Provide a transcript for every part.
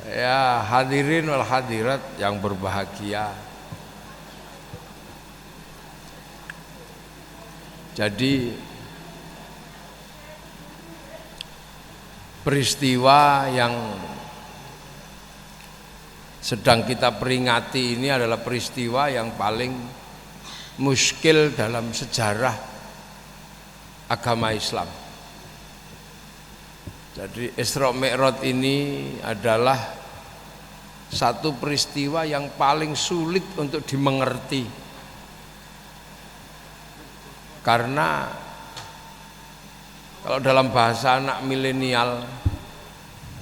Ya, hadirin wal hadirat yang berbahagia. Jadi peristiwa yang sedang kita peringati ini adalah peristiwa yang paling muskil dalam sejarah agama Islam. Jadi Isra Mi'raj ini adalah satu peristiwa yang paling sulit untuk dimengerti, karena kalau dalam bahasa anak milenial,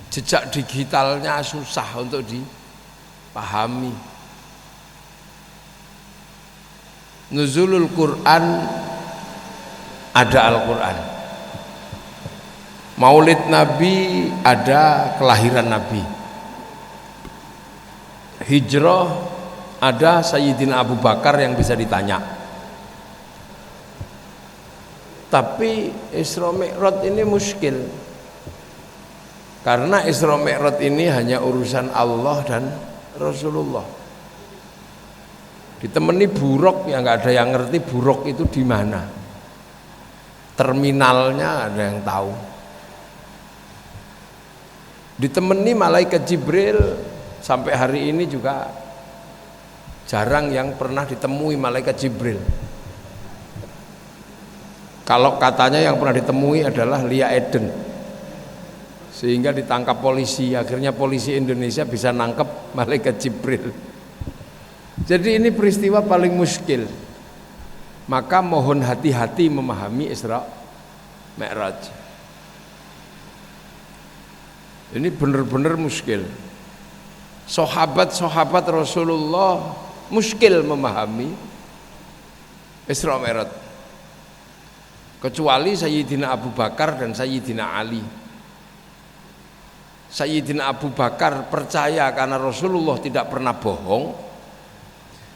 jejak digitalnya susah untuk dipahami. Nuzulul Quran, ada Al-Quran. Maulid Nabi, ada kelahiran Nabi. Hijrah, ada Sayyidina Abu Bakar yang bisa ditanya. Tapi Isra Mi'raj ini muskil, karena Isra Mi'raj ini hanya urusan Allah dan Rasulullah. Ditemani buruk, ya nggak ada yang ngerti buruk itu di mana. Terminalnya ada yang tahu. Ditemani malaikat Jibril, sampai hari ini juga jarang yang pernah ditemui malaikat Jibril. Kalau katanya yang pernah ditemui adalah Lia Eden, sehingga ditangkap polisi. Akhirnya polisi Indonesia bisa nangkep malaikat Jibril. Jadi ini peristiwa paling muskil. Maka mohon hati-hati memahami Isra Mi'raj. Ini benar-benar muskil. Sahabat-sahabat Rasulullah muskil memahami Isra Mi'raj, kecuali Sayyidina Abu Bakar dan Sayyidina Ali. Sayyidina Abu Bakar percaya karena Rasulullah tidak pernah bohong.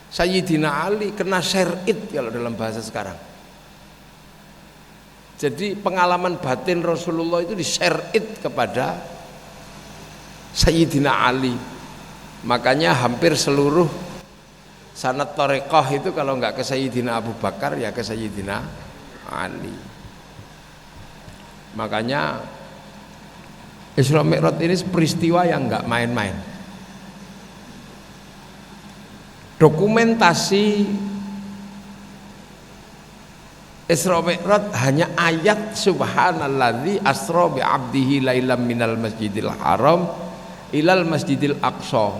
Sayyidina Ali kena syar'id kalau dalam bahasa sekarang. Jadi pengalaman batin Rasulullah itu disyar'id kepada Sayyidina Ali. Makanya hampir seluruh sanad thariqah itu kalau enggak ke Sayyidina Abu Bakar ya ke Sayyidina Ali. Makanya Isra Mi'raj ini peristiwa yang enggak main-main. Dokumentasi Isra Mi'raj hanya ayat subhanalladzi asra bi 'abdihi lailam minal masjidil haram ilal masjidil aqsa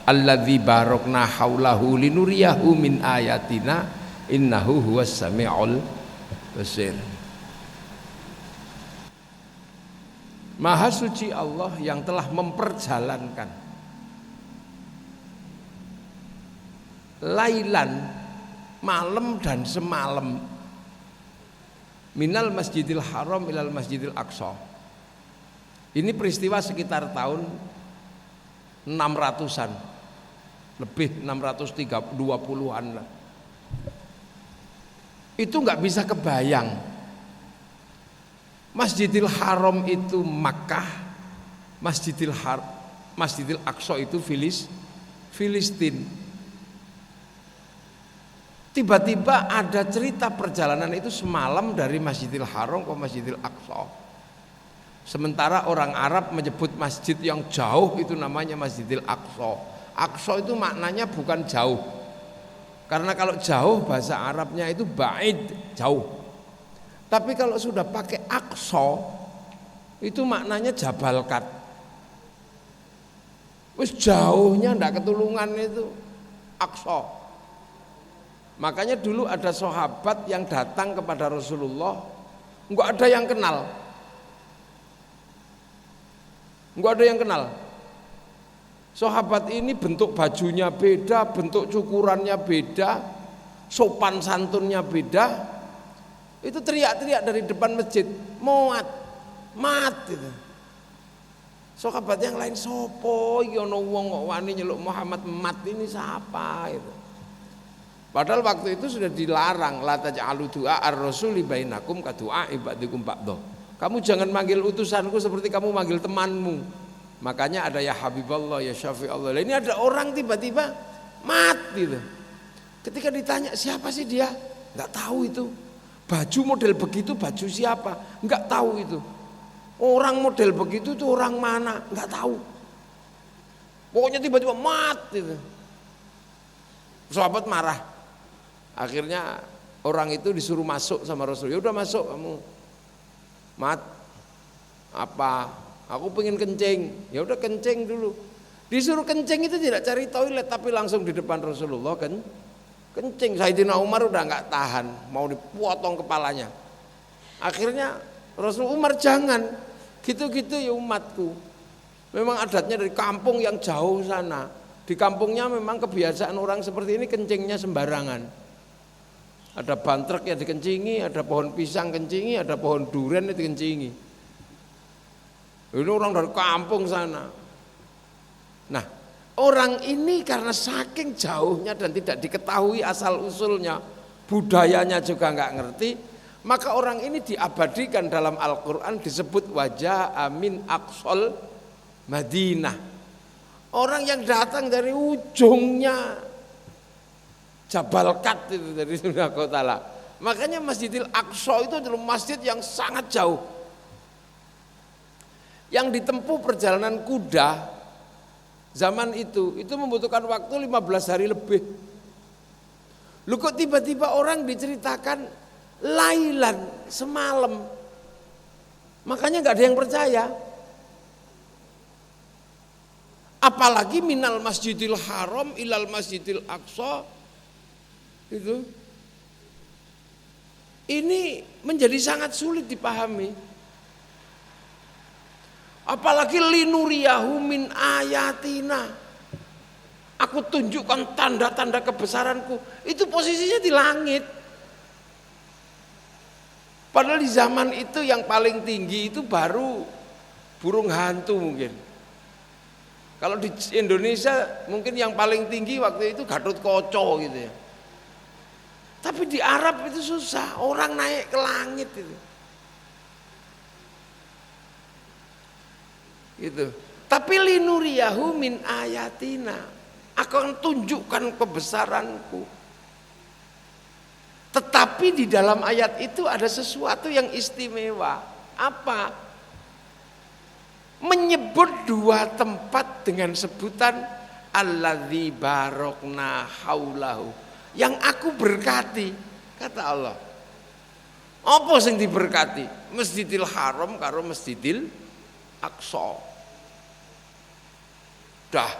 alladzi barakna haulahu linuriyahu min ayatina innahu huwas samiul basir. Maha suci Allah yang telah memperjalankan lailan, malam dan semalam, minal masjidil haram ilal masjidil aqsa. Ini peristiwa sekitar tahun 600-an, lebih 620-an lah. Itu nggak bisa kebayang. Masjidil Haram itu Makkah, Masjidil Aqsa itu Filistin. Tiba-tiba ada cerita perjalanan itu semalam dari Masjidil Haram ke Masjidil Aqsa. Sementara orang Arab menyebut masjid yang jauh itu namanya Masjidil Aqsa. Aqsa itu maknanya bukan jauh, karena kalau jauh bahasa Arabnya itu ba'id, jauh. Tapi kalau sudah pakai Aqsa itu maknanya Jabal Kat. Wis jauhnya ndak ketulungan itu Aqsa. Makanya dulu ada sahabat yang datang kepada Rasulullah, enggak ada yang kenal. Enggak ada yang kenal. Sahabat ini bentuk bajunya beda, bentuk cukurannya beda, sopan santunnya beda. Itu teriak-teriak dari depan masjid, "Muat, mat!" gitu. Sahabat yang lain, "Sopo iki ana wong kok wani nyeluk Muhammad mat, ini siapa?" itu. Padahal waktu itu sudah dilarang, la taj'alu du'a ar-rasuli bainakum ka du'a ibadikum ba'dha. Kamu jangan manggil utusanku seperti kamu manggil temanmu. Makanya ada ya Habiballah, ya Syafi Allah. Ini ada orang tiba-tiba mati gitu. Ketika ditanya siapa sih dia, nggak tahu itu. Baju model begitu baju siapa, nggak tahu itu. Orang model begitu itu orang mana, nggak tahu. Pokoknya tiba-tiba mati gitu. Sahabat marah. Akhirnya orang itu disuruh masuk sama Rasul. Ya udah masuk kamu. Mat, apa? Aku pengen kencing. Ya udah kencing dulu. Disuruh kencing itu tidak cari toilet tapi langsung di depan Rasulullah kan. Kencing. Sayyidina Umar udah nggak tahan, mau dipotong kepalanya. Akhirnya Rasul Umar jangan. Gitu-gitu ya umatku. Memang adatnya dari kampung yang jauh sana. Di kampungnya memang kebiasaan orang seperti ini kencingnya sembarangan. Ada bantrek yang dikencingi, ada pohon pisang kencingi, ada pohon durian yang dikencingi. Ini orang dari kampung sana. Nah, orang ini karena saking jauhnya dan tidak diketahui asal usulnya, budayanya juga nggak ngerti, maka orang ini diabadikan dalam Al-Quran disebut wajah amin aqsal Madinah. Orang yang datang dari ujungnya Jabal Kat itu dari Sunnah Kotala. Makanya Masjidil Aqsa itu adalah masjid yang sangat jauh. Yang ditempuh perjalanan kuda zaman itu membutuhkan waktu 15 hari lebih. Lu kok tiba-tiba orang diceritakan lailan semalam. Makanya nggak ada yang percaya. Apalagi minal Masjidil Haram ilal Masjidil Aqsa itu. Ini menjadi sangat sulit dipahami. Apalagi linuriyahu min ayatina. Aku tunjukkan tanda-tanda kebesaranku. Itu posisinya di langit. Padahal di zaman itu yang paling tinggi itu baru burung hantu mungkin. Kalau di Indonesia mungkin yang paling tinggi waktu itu Gatotkaca gitu ya. Tapi di Arab itu susah, orang naik ke langit itu. Gitu. Tapi linuriyahu min ayatina. Aku akan tunjukkan kebesaranku. Tetapi di dalam ayat itu ada sesuatu yang istimewa. Apa? Menyebut dua tempat dengan sebutan alladzi barokna haulahu, yang aku berkati, kata Allah. Apa sing diberkati? Masjidil Haram karo Masjidil Aqsa. Dah.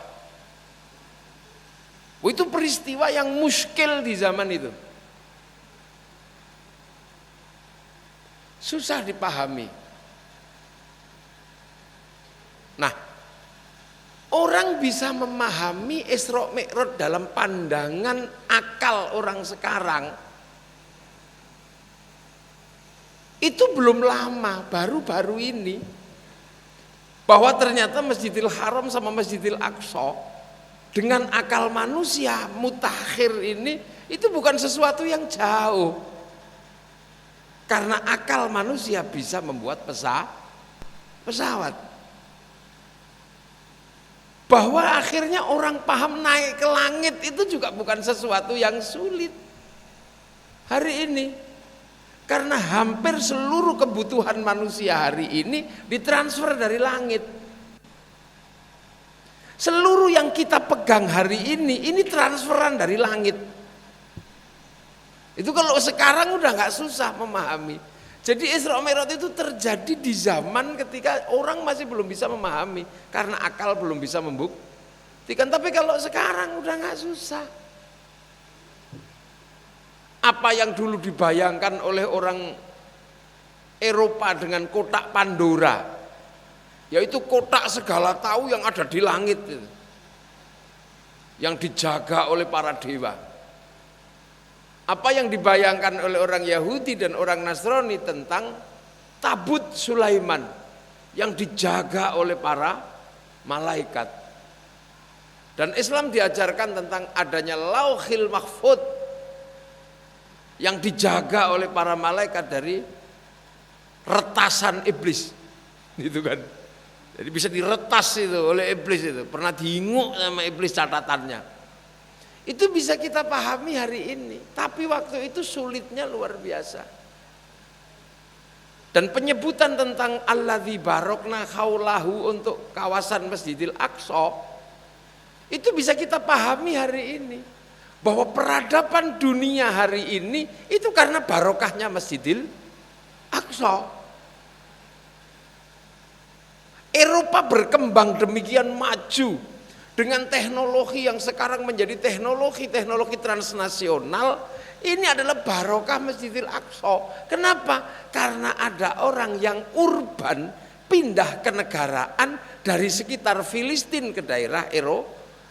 Itu peristiwa yang muskil di zaman itu. Susah dipahami. Nah, orang bisa memahami Isra Mi'raj dalam pandangan akal orang sekarang. Itu belum lama, baru-baru ini. Bahwa ternyata Masjidil Haram sama Masjidil Aqsa dengan akal manusia mutakhir ini itu bukan sesuatu yang jauh. Karena akal manusia bisa membuat pesawat. Bahwa akhirnya orang paham naik ke langit itu juga bukan sesuatu yang sulit hari ini. Karena hampir seluruh kebutuhan manusia hari ini ditransfer dari langit. Seluruh yang kita pegang hari ini transferan dari langit. Itu kalau sekarang udah gak susah memahami. Jadi Isra Mi'raj itu terjadi di zaman ketika orang masih belum bisa memahami. Karena akal belum bisa membuktikan. Tapi kalau sekarang udah gak susah. Apa yang dulu dibayangkan oleh orang Eropa dengan kotak Pandora, yaitu kotak segala tahu yang ada di langit, yang dijaga oleh para dewa. Apa yang dibayangkan oleh orang Yahudi dan orang Nasrani tentang tabut Sulaiman yang dijaga oleh para malaikat. Dan Islam diajarkan tentang adanya Lauhil Mahfudz yang dijaga oleh para malaikat dari retasan iblis, gitu kan. Jadi bisa diretas itu oleh iblis itu. Pernah diinguk sama iblis catatannya. Itu bisa kita pahami hari ini. Tapi waktu itu sulitnya luar biasa. Dan penyebutan tentang alladzi barokna haulahu untuk kawasan Masjidil Aqsa itu bisa kita pahami hari ini. Bahwa peradaban dunia hari ini itu karena barokahnya Masjidil Aqsa. Eropa berkembang demikian maju dengan teknologi yang sekarang menjadi teknologi transnasional. Ini adalah barokah Masjidil Aqsa. Kenapa? Karena ada orang yang urban pindah ke negaraan dari sekitar Filistin ke daerah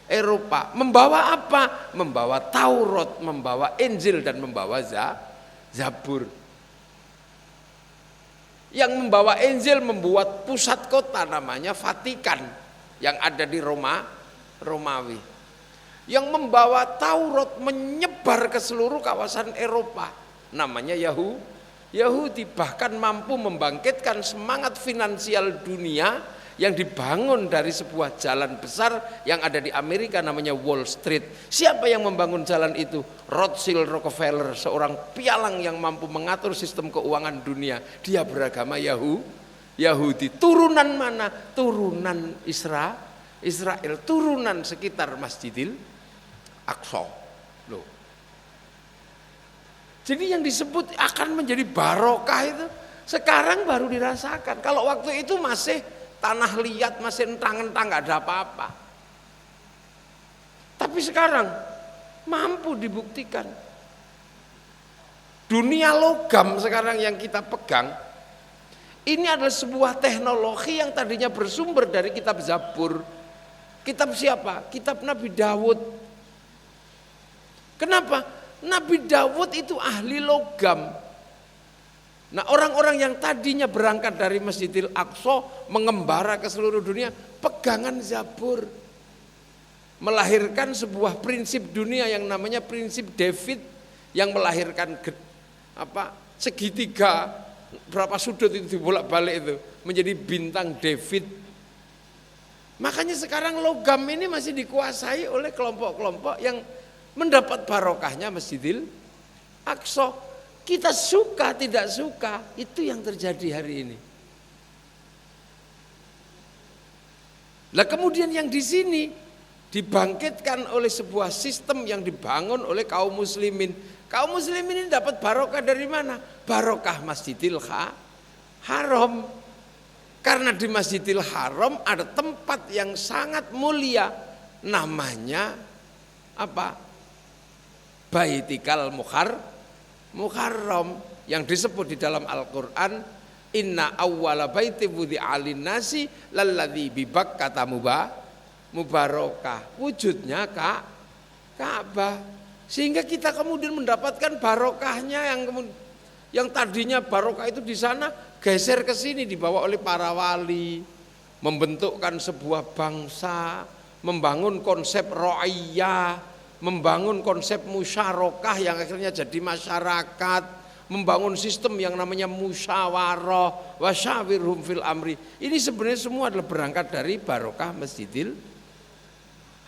Eropa. Membawa apa? Membawa Taurat, membawa Injil dan membawa Zabur. Yang membawa Injil membuat pusat kota namanya Vatikan yang ada di Romawi. Yang membawa Taurat menyebar ke seluruh kawasan Eropa namanya Yahudi, bahkan mampu membangkitkan semangat finansial dunia yang dibangun dari sebuah jalan besar yang ada di Amerika namanya Wall Street. Siapa yang membangun jalan itu? Rothschild Rockefeller, seorang pialang yang mampu mengatur sistem keuangan dunia. Dia beragama Yahudi. Turunan mana? Turunan Israel, turunan sekitar Masjidil Aqsa. Loh. Jadi yang disebut akan menjadi barokah itu sekarang baru dirasakan. Kalau waktu itu masih tanah liat, masih entang-entang, gak ada apa-apa. Tapi sekarang mampu dibuktikan. Dunia logam sekarang yang kita pegang, ini adalah sebuah teknologi yang tadinya bersumber dari kitab Zabur. Kitab siapa? Kitab Nabi Daud. Kenapa? Nabi Daud itu ahli logam. Nah, orang-orang yang tadinya berangkat dari Masjidil Aqsa mengembara ke seluruh dunia, pegangan Zabur. Melahirkan sebuah prinsip dunia yang namanya prinsip David yang melahirkan segitiga berapa sudut itu dibolak-balik itu menjadi bintang David. Makanya sekarang logam ini masih dikuasai oleh kelompok-kelompok yang mendapat barokahnya Masjidil Aqsa. Kita suka tidak suka, itu yang terjadi hari ini. Nah, kemudian yang di sini dibangkitkan oleh sebuah sistem yang dibangun oleh kaum muslimin. Kaum muslimin ini dapat barokah dari mana? Barokah Masjidil Haram. Karena di Masjidil Haram ada tempat yang sangat mulia, namanya apa? Baitikal Muharram yang disebut di dalam Al-Quran, inna awwala baiti wudi'a lin-nasi lalladzi bi Bakkata mubarakah. Wujudnya Ka'bah. Sehingga kita kemudian mendapatkan barokahnya yang tadinya barokah itu di sana geser ke sini dibawa oleh para wali, membentukkan sebuah bangsa, membangun konsep ra'iyah, membangun konsep musyarakah yang akhirnya jadi masyarakat, membangun sistem yang namanya musyawarah, wasyawirhum fil amri. Ini sebenarnya semua adalah berangkat dari barokah Masjidil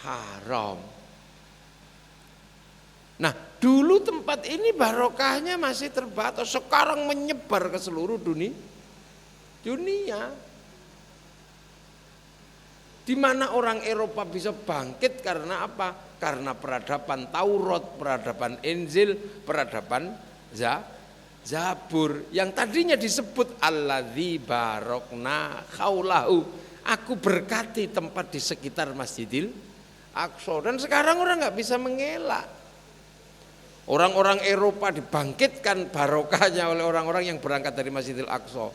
Haram. Nah, dulu tempat ini barokahnya masih terbatas, sekarang menyebar ke seluruh dunia. Di mana orang Eropa bisa bangkit karena apa? Karena peradaban Taurat, peradaban Injil, peradaban Zabur yang tadinya disebut alladzi barokna haulahu. Aku berkati tempat di sekitar Masjidil Aqsa. Dan sekarang orang nggak bisa mengelak. Orang-orang Eropa dibangkitkan barokahnya oleh orang-orang yang berangkat dari Masjidil Aqsa.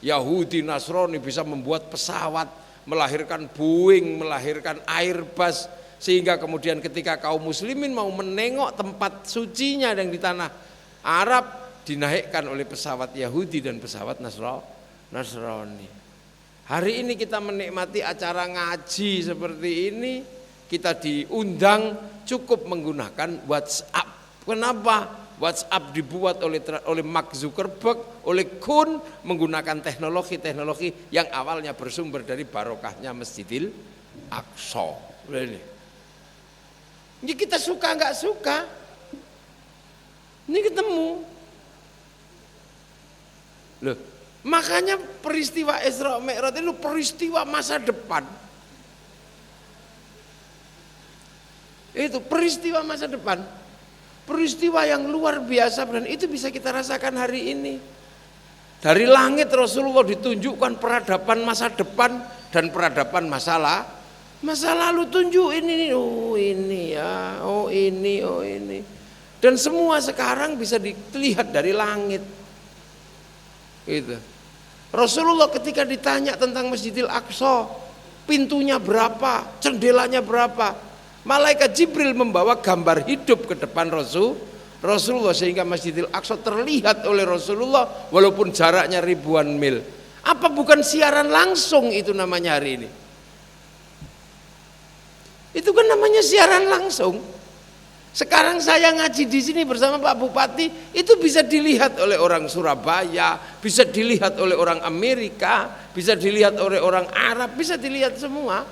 Yahudi, Nasrani bisa membuat pesawat, melahirkan Boeing, melahirkan Airbus. Sehingga kemudian ketika kaum muslimin mau menengok tempat sucinya yang di tanah Arab, dinaikkan oleh pesawat Yahudi dan pesawat Nasrani. Hari ini kita menikmati acara ngaji seperti ini, kita diundang cukup menggunakan WhatsApp. Kenapa? WhatsApp dibuat oleh Mark Zuckerberg, oleh Kun, menggunakan teknologi-teknologi yang awalnya bersumber dari barokahnya Masjidil Aqsa. Ini kita suka nggak suka, ini ketemu. Loh, makanya peristiwa Isra Mi'raj itu peristiwa masa depan. Itu peristiwa masa depan. Peristiwa yang luar biasa, dan itu bisa kita rasakan hari ini. Dari langit Rasulullah ditunjukkan peradaban masa depan dan peradaban masa lalu. Tunjuk ini, oh ini ya, oh ini, oh ini. Dan semua sekarang bisa dilihat dari langit. Gitu. Rasulullah ketika ditanya tentang Masjidil Aqsa, pintunya berapa, jendelanya berapa, malaikat Jibril membawa gambar hidup ke depan Rasulullah sehingga Masjidil Aqsa terlihat oleh Rasulullah walaupun jaraknya ribuan mil. Apa bukan siaran langsung itu namanya hari ini? Itu kan namanya siaran langsung. Sekarang saya ngaji di sini bersama Pak Bupati, itu bisa dilihat oleh orang Surabaya, bisa dilihat oleh orang Amerika, bisa dilihat oleh orang Arab, bisa dilihat semua.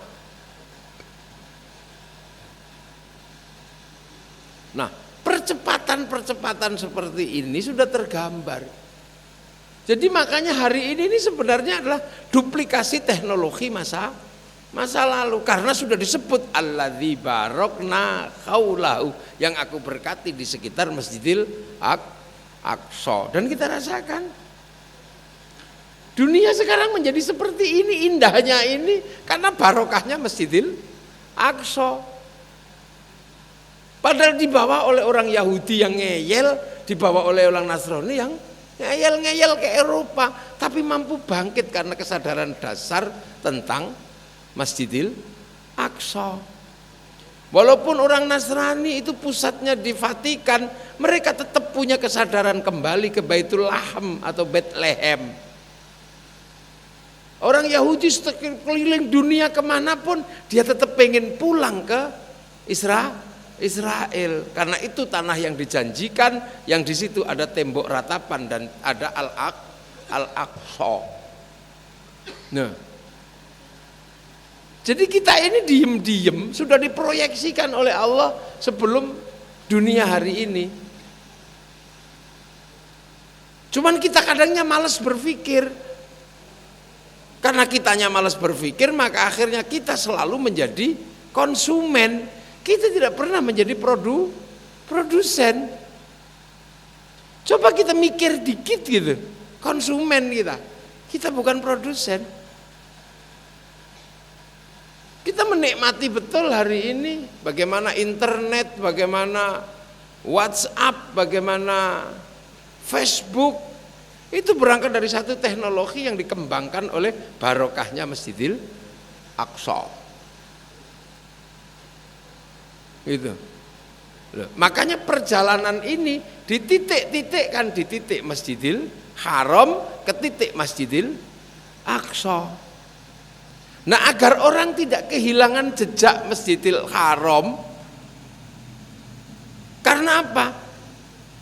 Nah, percepatan seperti ini sudah tergambar. Jadi makanya hari ini sebenarnya adalah duplikasi teknologi masa lalu, karena sudah disebut alladzi barokna haulahu, yang aku berkati di sekitar Masjidil Aqsa. Dan kita rasakan dunia sekarang menjadi seperti ini, indahnya ini karena barokahnya Masjidil Aqsa. Padahal dibawa oleh orang Yahudi yang ngeyel, dibawa oleh orang Nasrani yang ngeyel ke Eropa, tapi mampu bangkit karena kesadaran dasar tentang Masjidil Aqsa. Walaupun orang Nasrani itu pusatnya di Vatikan, mereka tetap punya kesadaran kembali ke Baitul Laham atau Bethlehem. Orang Yahudi keliling dunia kemanapun, dia tetap pengen pulang ke Israel, karena itu tanah yang dijanjikan, yang di situ ada tembok ratapan dan ada Al-Aqsa. Nah, jadi kita ini diem-diem sudah diproyeksikan oleh Allah sebelum dunia hari ini. Cuman kita kadangnya malas berpikir. Karena kitanya malas berpikir, maka akhirnya kita selalu menjadi konsumen. Kita tidak pernah menjadi produsen. Coba kita mikir dikit gitu, konsumen kita bukan produsen. Kita menikmati betul hari ini bagaimana internet, bagaimana WhatsApp, bagaimana Facebook, itu berangkat dari satu teknologi yang dikembangkan oleh barokahnya Masjidil Aqsa. Gitu. Makanya perjalanan ini dititik-titikkan di titik Masjidil Haram ke titik Masjidil Aqsa. Nah, agar orang tidak kehilangan jejak Masjidil Haram, karena apa?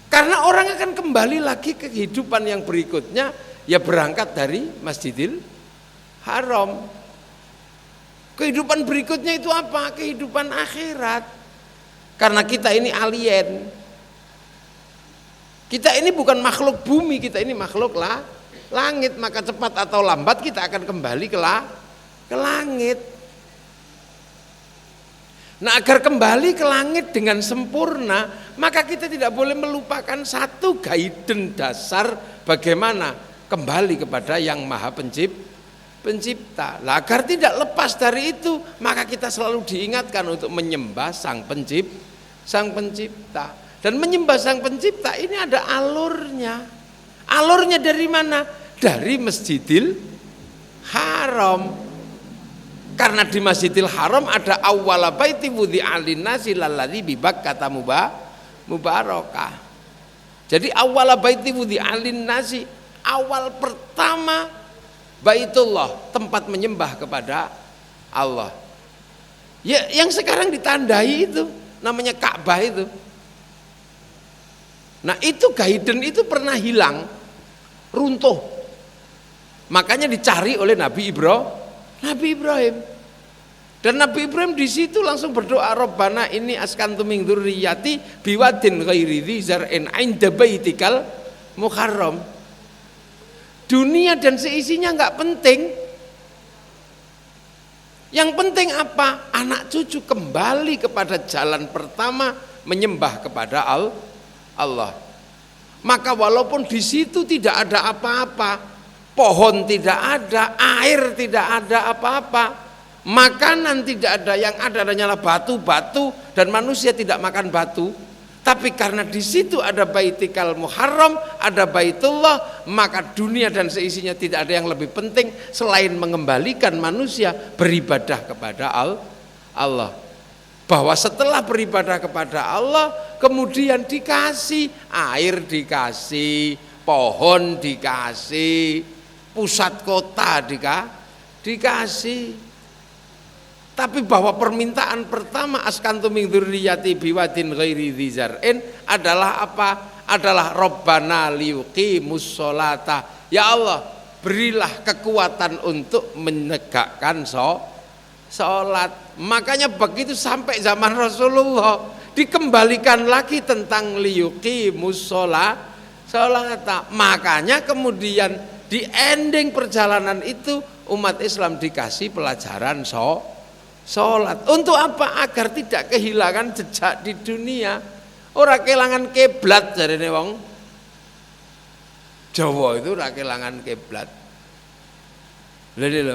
Karena orang akan kembali lagi ke kehidupan yang berikutnya, ya berangkat dari Masjidil Haram. Kehidupan berikutnya itu apa? Kehidupan akhirat. Karena kita ini alien. Kita ini bukan makhluk bumi, kita ini makhluk langit. Maka cepat atau lambat kita akan kembali ke langit. Nah, agar kembali ke langit dengan sempurna, maka kita tidak boleh melupakan satu guidance dasar bagaimana kembali kepada yang Maha Pencipta. Lah, agar tidak lepas dari itu, maka kita selalu diingatkan untuk menyembah Sang Pencipta. Dan menyembah Sang Pencipta ini ada alurnya. Alurnya dari mana? Dari Masjidil Haram. Karena di Masjidil Haram ada awwala baiti wudi'a linnasi lalladzi bi Bakkata mubarakah. Jadi awwala baiti wudi'a linnasi, awal pertama Baitullah, tempat menyembah kepada Allah. Ya, yang sekarang ditandai itu namanya Ka'bah itu. Nah itu gaiden itu pernah hilang, runtuh. Makanya dicari oleh Nabi Ibrahim. Dan Nabi Ibrahim di situ langsung berdoa, Rabbana ini askantu min dzurriyyati biwadin ghairi dzi zar'in 'inda baitikal muharram. Dunia dan seisinya enggak penting. Yang penting apa? Anak cucu kembali kepada jalan pertama, menyembah kepada Allah. Maka walaupun di situ tidak ada apa-apa, pohon tidak ada, air tidak ada apa-apa, makanan tidak ada, yang ada hanyalah batu-batu dan manusia tidak makan batu. Tapi karena di situ ada Baitikal Muharram, ada Baitullah, maka dunia dan seisinya tidak ada yang lebih penting selain mengembalikan manusia beribadah kepada Allah. Bahwa setelah beribadah kepada Allah, kemudian dikasih air, dikasih pohon, dikasih pusat kota, dikasih. Tapi bahwa permintaan pertama askantu min dzurriyyati biwadin ghairi dzi zar'in adalah apa? Adalah Rabbana liyuqimus sholata. Ya Allah, berilah kekuatan untuk menegakkan sholat. Makanya begitu sampai zaman Rasulullah dikembalikan lagi tentang liyuqimus sholata. Makanya kemudian di ending perjalanan itu umat Islam dikasih pelajaran sholat. Untuk apa? Agar tidak kehilangan jejak di dunia. Ora kehilangan kiblat jarene wong Jawa itu ora kehilangan kiblat.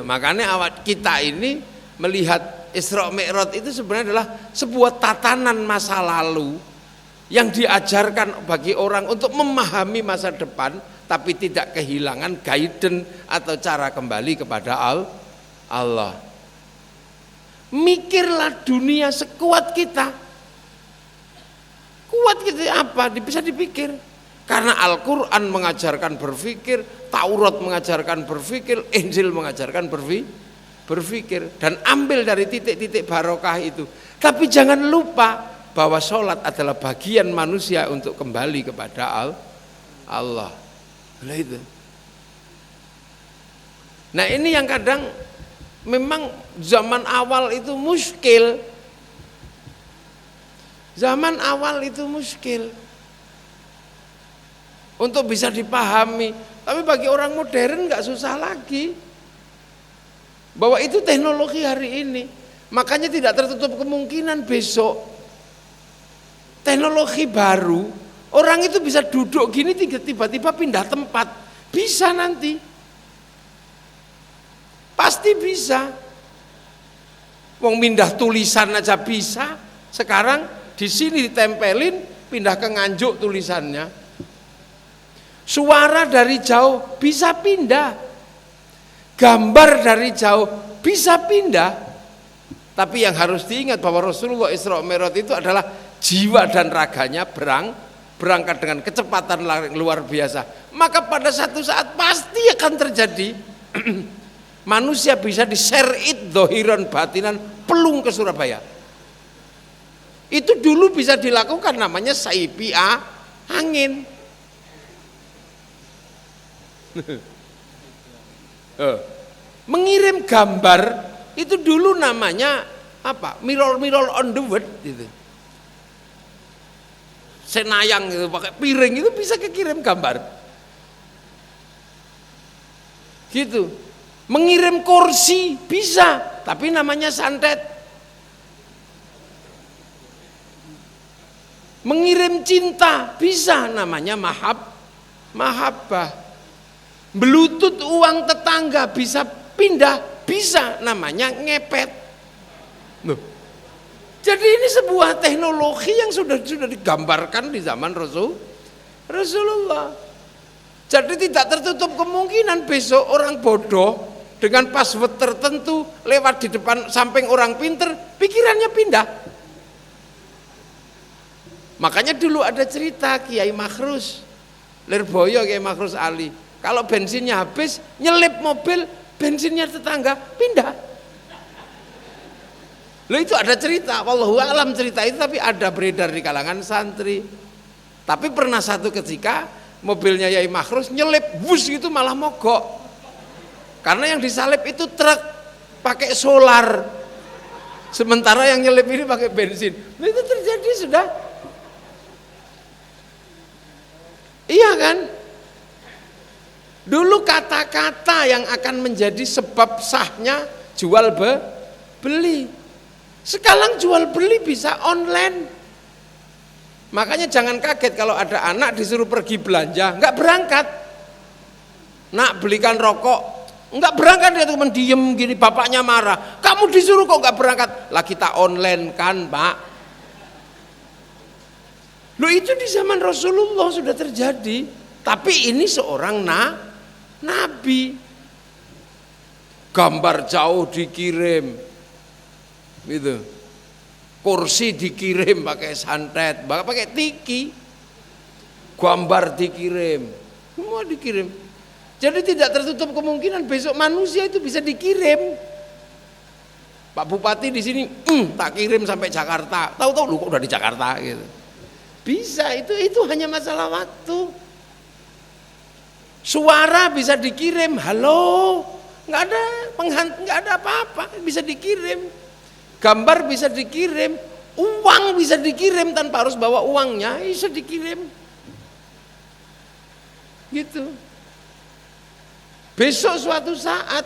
Makanya awak kita ini melihat Isra Mi'raj itu sebenarnya adalah sebuah tatanan masa lalu yang diajarkan bagi orang untuk memahami masa depan, tapi tidak kehilangan guidance atau cara kembali kepada Allah. Mikirlah dunia sekuat kita. Kuat kita apa? Bisa dipikir. Karena Al-Quran mengajarkan berpikir, Taurat mengajarkan berpikir, Injil mengajarkan berpikir. Dan ambil dari titik-titik barokah itu. Tapi jangan lupa bahwa sholat adalah bagian manusia untuk kembali kepada Allah. Nah ini yang kadang memang zaman awal itu muskil. Zaman awal itu muskil untuk bisa dipahami. Tapi bagi orang modern nggak susah lagi. Bahwa itu teknologi hari ini. Makanya tidak tertutup kemungkinan besok teknologi baru, orang itu bisa duduk gini tiba-tiba pindah tempat. Bisa nanti. Pasti bisa. Wong mindah tulisan aja bisa. Sekarang di sini ditempelin, pindah ke Nganjuk tulisannya. Suara dari jauh bisa pindah. Gambar dari jauh bisa pindah. Tapi yang harus diingat bahwa Rasulullah Isra Mi'raj itu adalah jiwa dan raganya berangkat dengan kecepatan luar biasa. Maka pada satu saat pasti akan terjadi manusia bisa diserit dohiran batinan pelung ke Surabaya. Itu dulu bisa dilakukan, namanya saipi angin. Mengirim gambar itu dulu namanya apa? Mirror on the word gitu. Senayang gitu, pakai piring itu bisa kekirim gambar. Gitu. Mengirim kursi bisa, tapi namanya santet. Mengirim cinta bisa, namanya mahabbah. Bluetooth uang tetangga bisa pindah, bisa, namanya ngepet. Loh. Jadi ini sebuah teknologi yang sudah digambarkan di zaman Rasulullah. Jadi tidak tertutup kemungkinan besok orang bodoh dengan password tertentu lewat di depan samping orang pinter, pikirannya pindah. Makanya dulu ada cerita Kiai Makhrus Lirboyo, Kiai Makhrus Ali, kalau bensinnya habis nyelip mobil, bensinnya tetangga pindah. Loh itu ada cerita, wallahu alam cerita itu, tapi ada beredar di kalangan santri. Tapi pernah satu ketika mobilnya Yai Makhrus nyelip, bus gitu malah mogok. Karena yang disalip itu truk pakai solar. Sementara yang nyelip ini pakai bensin. Nah, itu terjadi sudah. Iya kan? Dulu kata-kata yang akan menjadi sebab sahnya jual beli. Sekarang jual beli bisa online. Makanya jangan kaget kalau ada anak disuruh pergi belanja, nggak berangkat. Nak, belikan rokok, nggak berangkat, dia cuma diem gini, bapaknya marah. Kamu disuruh kok nggak berangkat? Lah kita online kan, Pak. Loh, itu di zaman Rasulullah sudah terjadi. Tapi ini seorang nabi. Gambar jauh dikirim, gitu. Kursi dikirim pakai santet, pakai tiki, gambar dikirim, semua dikirim. Jadi tidak tertutup kemungkinan besok manusia itu bisa dikirim. Pak Bupati di sini, tak kirim sampai Jakarta. Tahu-tahu lu kok udah di Jakarta gitu. Bisa, itu hanya masalah waktu. Suara bisa dikirim, halo, nggak ada apa-apa, bisa dikirim. Gambar bisa dikirim, uang bisa dikirim tanpa harus bawa uangnya, bisa dikirim. Gitu. Besok suatu saat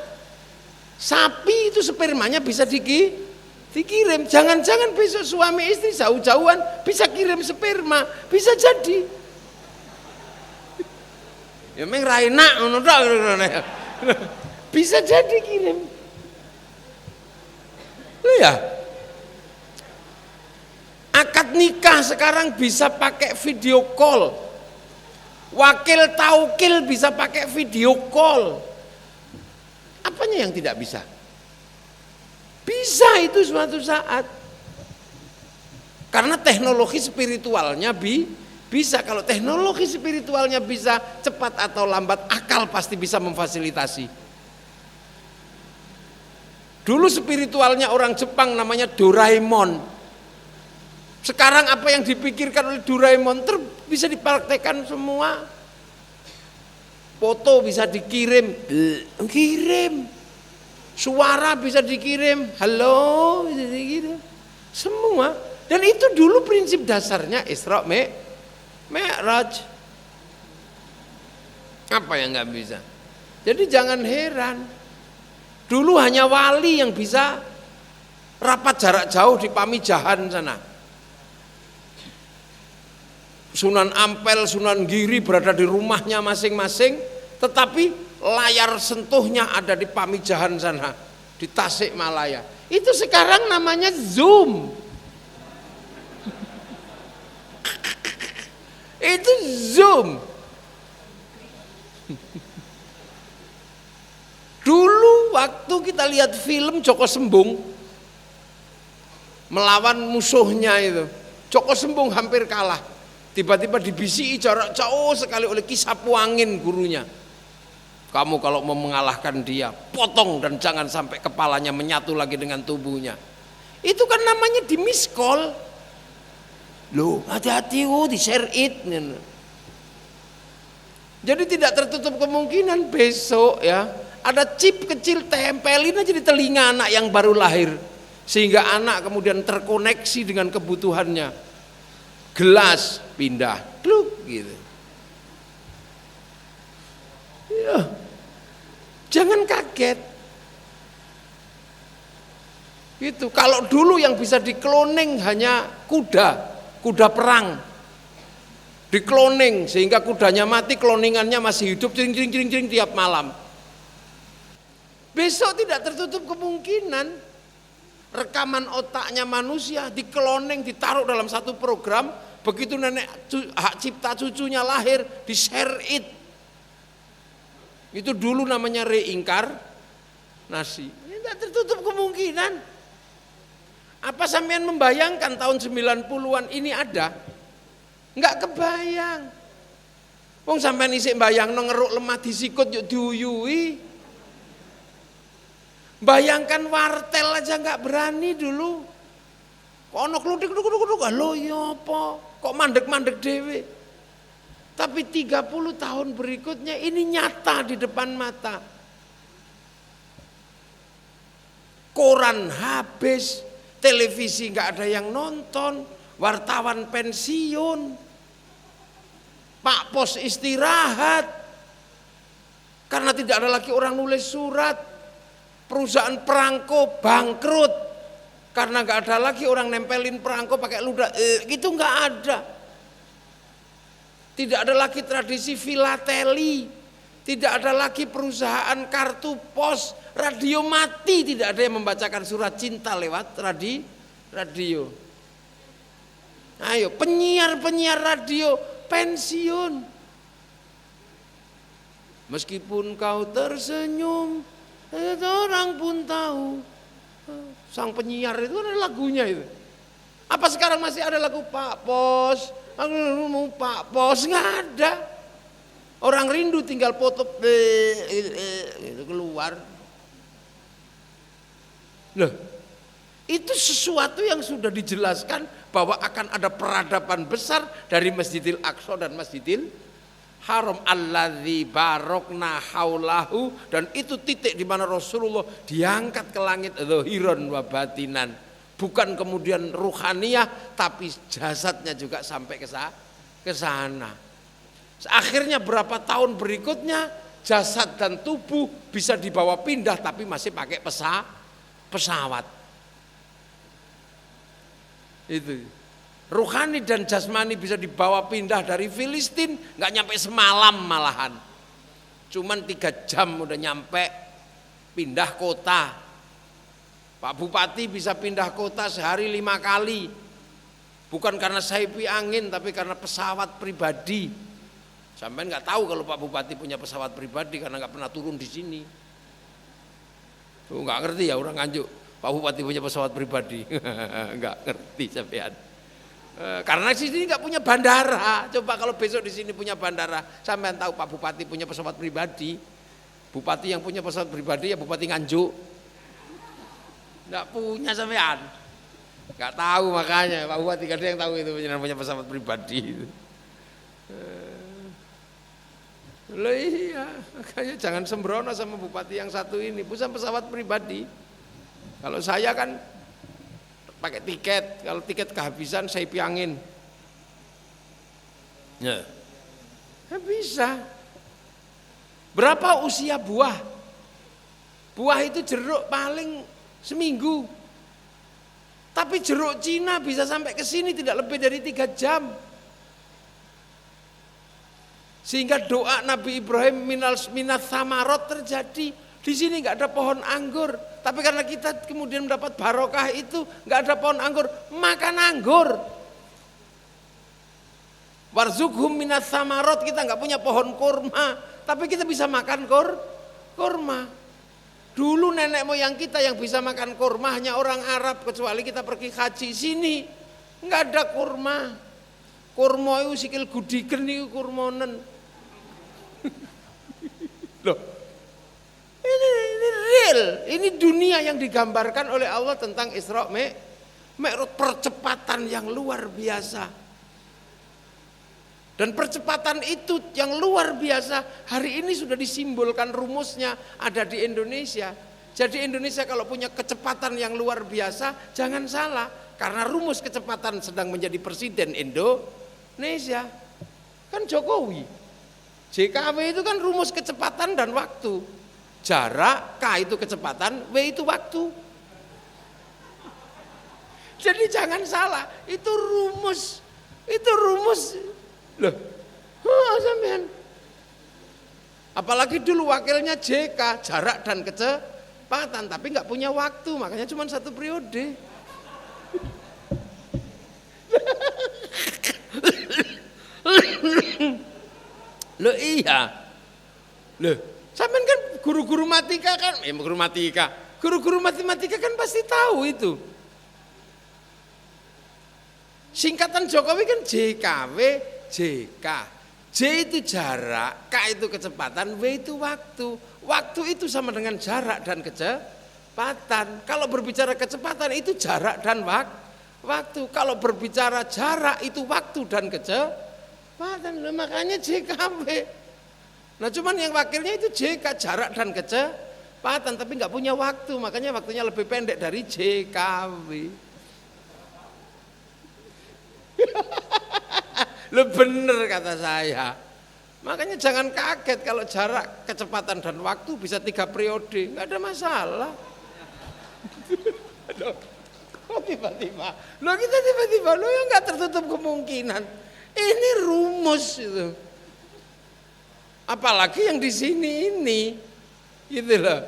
sapi itu spermanya bisa dikirim. Jangan-jangan besok suami istri jauh-jauhan bisa kirim sperma, bisa jadi. Ya meng ra enak ngono tok. Bisa jadi kirim. Loh ya. Akad nikah sekarang bisa pakai video call. Wakil taukil bisa pakai video call. Apanya yang tidak bisa? Bisa itu suatu saat. Karena teknologi spiritualnya bisa. Kalau teknologi spiritualnya bisa, cepat atau lambat akal pasti bisa memfasilitasi. Dulu spiritualnya orang Jepang namanya Doraemon. Sekarang apa yang dipikirkan oleh Doraemon bisa dipraktekkan semua. Foto bisa dikirim, kirim. Suara bisa dikirim, halo, bisa dikirim. Semua. Dan itu dulu prinsip dasarnya Isra Mi'raj. Apa yang nggak bisa? Jadi jangan heran. Dulu hanya wali yang bisa rapat jarak jauh di Pamijahan sana. Sunan Ampel, Sunan Giri berada di rumahnya masing-masing, tetapi layar sentuhnya ada di Pamijahan sana, di Tasikmalaya. Itu sekarang namanya Zoom. Itu Zoom. Dulu waktu kita lihat film Joko Sembung melawan musuhnya itu, Joko Sembung hampir kalah. Tiba-tiba dibisiki jarak jauh sekali oleh Ki Sapuangin gurunya. Kamu kalau mau mengalahkan dia, potong dan jangan sampai kepalanya menyatu lagi dengan tubuhnya. Itu kan namanya di miss call. Loh, hati-hati di share it. Jadi tidak tertutup kemungkinan besok ya ada chip kecil tempelin aja di telinga anak yang baru lahir, sehingga anak kemudian terkoneksi dengan kebutuhannya. Gelas pindah, kluk gitu. Ya, jangan kaget. Gitu. Kalau dulu yang bisa dikloning hanya kuda perang. Dikloning sehingga kudanya mati, kloningannya masih hidup, cering tiap malam. Besok tidak tertutup kemungkinan rekaman otaknya manusia dikloning, ditaruh dalam satu program, begitu nenek hak cipta cucunya lahir, di-share it. Itu dulu namanya reinkarnasi. Ini tidak tertutup kemungkinan. Apa sampean membayangkan tahun 90-an ini ada? Enggak kebayang. Wong sampean isik bayangno ngeruk lemah disikut yuk diuyui. Bayangkan wartel aja nggak berani dulu. Kok ono kluthuk-kluthuk, lho ya apa? Kok mandek-mandek dhewe. Tapi 30 tahun berikutnya ini nyata di depan mata. Koran habis, televisi nggak ada yang nonton, wartawan pensiun, Pak Pos istirahat, karena tidak ada lagi orang nulis surat, perusahaan perangko bangkrut, karena nggak ada lagi orang nempelin perangko pakai ludah, gitu nggak ada. Tidak ada lagi tradisi filateli, tidak ada lagi perusahaan kartu pos, radio mati, tidak ada yang membacakan surat cinta lewat radio. Ayo, penyiar radio pensiun. Meskipun kau tersenyum, orang pun tahu. Sang penyiar itu ada lagunya itu. Apa sekarang masih ada lagu Pak Pos? Aku mau Pak Pos, nggak ada. Orang rindu tinggal foto keluar. Loh, itu sesuatu yang sudah dijelaskan bahwa akan ada peradaban besar dari Masjidil Aqsa dan Masjidil Haram alladzi barokna haulahu, dan itu titik di mana Rasulullah diangkat ke langit zahiran wa batinan. Bukan kemudian ruhaniyah, tapi jasadnya juga sampai ke sana. Akhirnya berapa tahun berikutnya jasad dan tubuh bisa dibawa pindah, tapi masih pakai pesawat. Itu ruhani dan jasmani bisa dibawa pindah dari Filistin, nggak nyampe semalam malahan. Cuman 3 jam udah nyampe, pindah kota. Pak Bupati bisa pindah kota sehari 5 kali. Bukan karena sayupi angin, tapi karena pesawat pribadi. Sampai nggak tahu kalau Pak Bupati punya pesawat pribadi karena nggak pernah turun di sini. Nggak ngerti ya orang Nganjuk, Pak Bupati punya pesawat pribadi. Nggak ngerti sampean. Karena di sini nggak punya bandara. Coba kalau besok di sini punya bandara, sampean tahu Pak Bupati punya pesawat pribadi. Bupati yang punya pesawat pribadi ya Bupati Nganjuk. Nggak punya sampean. Nggak tahu, makanya Pak Bupati gak ada yang tahu itu punya pesawat pribadi. Loh iya, makanya jangan sembrono sama bupati yang satu ini, punya pesawat pribadi. Kalau saya kan pakai tiket, kalau tiket kehabisan saya piangin. Ya. Bisa. Berapa usia buah? Buah itu jeruk paling seminggu. Tapi jeruk Cina bisa sampai ke sini tidak lebih dari 3 jam. Sehingga doa Nabi Ibrahim minas samarot terjadi. Di sini nggak ada pohon anggur, tapi karena kita kemudian mendapat barokah itu, nggak ada pohon anggur, makan anggur. Warzuqhum minas samarot, kita nggak punya pohon kurma, tapi kita bisa makan kurma. Dulu nenek moyang kita yang bisa makan kurma hanya orang Arab, kecuali kita pergi haji. Sini nggak ada kurma. Kurma itu sikil gudigen itu kurmonen. Loh, ini real, ini dunia yang digambarkan oleh Allah tentang Isra Mi'raj, percepatan yang luar biasa. Dan percepatan itu yang luar biasa hari ini sudah disimbolkan, rumusnya ada di Indonesia. Jadi Indonesia kalau punya kecepatan yang luar biasa, jangan salah, karena rumus kecepatan sedang menjadi presiden Indonesia. Kan Jokowi. JKW itu kan rumus kecepatan dan waktu. Jarak, K itu kecepatan, W itu waktu. Jadi jangan salah, itu rumus. Loh, sampean. Apalagi dulu wakilnya JK, jarak dan kecepatan, tapi nggak punya waktu, makanya cuma 1 periode. Loh iya. Loh, sampean kan guru-guru matematika kan, guru-guru matematika kan pasti tahu itu. Singkatan Jokowi kan JKW, JK. J itu jarak, K itu kecepatan, W itu waktu. Waktu itu sama dengan jarak dan kecepatan. Kalau berbicara kecepatan itu jarak dan waktu. Kalau berbicara jarak itu waktu dan kecepatan. Paten, makanya JKP. Nah cuman yang wakilnya itu JK, jarak dan kecepatan, tapi nggak punya waktu, makanya waktunya lebih pendek dari JKW. Lo bener kata saya. Makanya jangan kaget kalau jarak, kecepatan dan waktu bisa 3 periode, nggak ada masalah. Tiba-tiba, kita tiba-tiba ya nggak tertutup kemungkinan. Ini rumus itu. Apalagi yang di sini ini, gitu loh.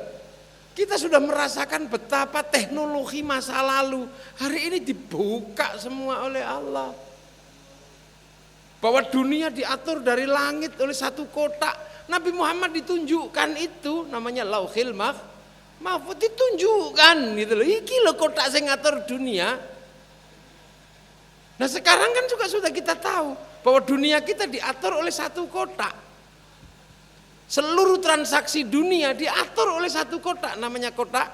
Kita sudah merasakan betapa teknologi masa lalu hari ini dibuka semua oleh Allah. Bahwa dunia diatur dari langit oleh satu kotak. Nabi Muhammad ditunjukkan itu, namanya Lauhil Mahfuz, ditunjukkan gitu loh. Iki loh kotak yang ngatur dunia. Nah sekarang kan juga sudah kita tahu bahwa dunia kita diatur oleh satu kotak. Seluruh transaksi dunia diatur oleh satu kotak, namanya kotak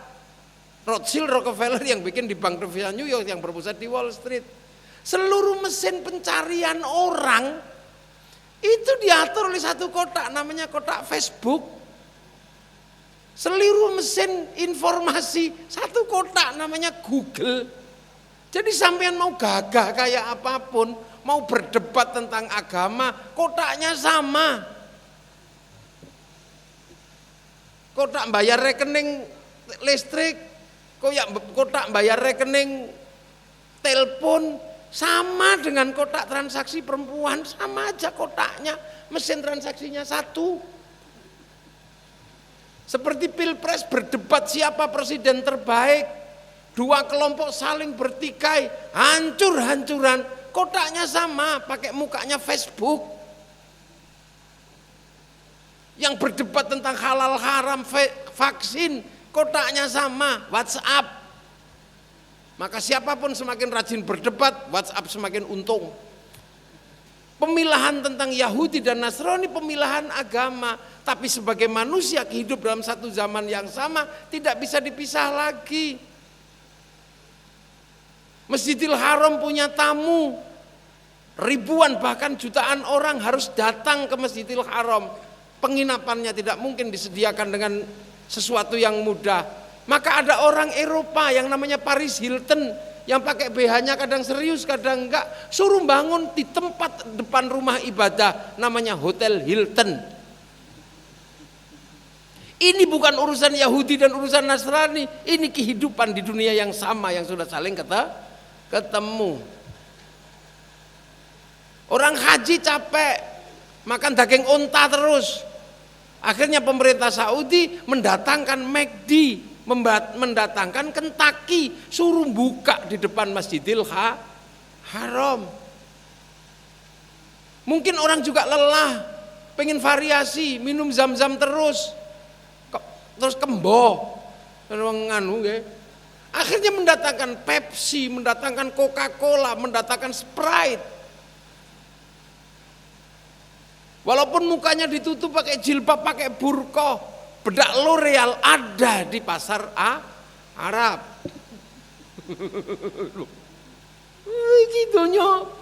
Rothschild Rockefeller yang bikin di Bank Devisa New York yang berpusat di Wall Street. Seluruh mesin pencarian orang itu diatur oleh satu kotak, namanya kotak Facebook. Seluruh mesin informasi satu kotak, namanya Google. Jadi sampean mau gagah kayak apapun, mau berdebat tentang agama, kotaknya sama. Kotak bayar rekening listrik, kotak bayar rekening telepon, sama dengan kotak transaksi perempuan, sama aja kotaknya, mesin transaksinya satu. Seperti pilpres berdebat siapa presiden terbaik, 2 kelompok saling bertikai, hancur-hancuran, kotaknya sama, pakai mukanya Facebook. Yang berdebat tentang halal haram vaksin, kotaknya sama, WhatsApp. Maka siapapun semakin rajin berdebat, WhatsApp semakin untung. Pemilahan tentang Yahudi dan Nasrani, pemilahan agama. Tapi sebagai manusia hidup dalam satu zaman yang sama, tidak bisa dipisah lagi. Masjidil Haram punya tamu. Ribuan bahkan jutaan orang harus datang ke Masjidil Haram. Penginapannya tidak mungkin disediakan dengan sesuatu yang mudah. Maka ada orang Eropa yang namanya Paris Hilton yang pakai BH-nya kadang serius kadang enggak, suruh bangun di tempat depan rumah ibadah namanya Hotel Hilton. Ini bukan urusan Yahudi dan urusan Nasrani, ini kehidupan di dunia yang sama yang sudah saling ketemu. Orang haji capek makan daging unta terus. Akhirnya pemerintah Saudi mendatangkan McD, mendatangkan Kentucky, suruh buka di depan Masjidil Haram. Mungkin orang juga lelah, pengen variasi, minum zam-zam terus kemboh, akhirnya mendatangkan Pepsi, mendatangkan Coca-Cola, mendatangkan Sprite. Walaupun mukanya ditutup pakai jilbab, pakai burqa, bedak L'Oreal ada di pasar Arab.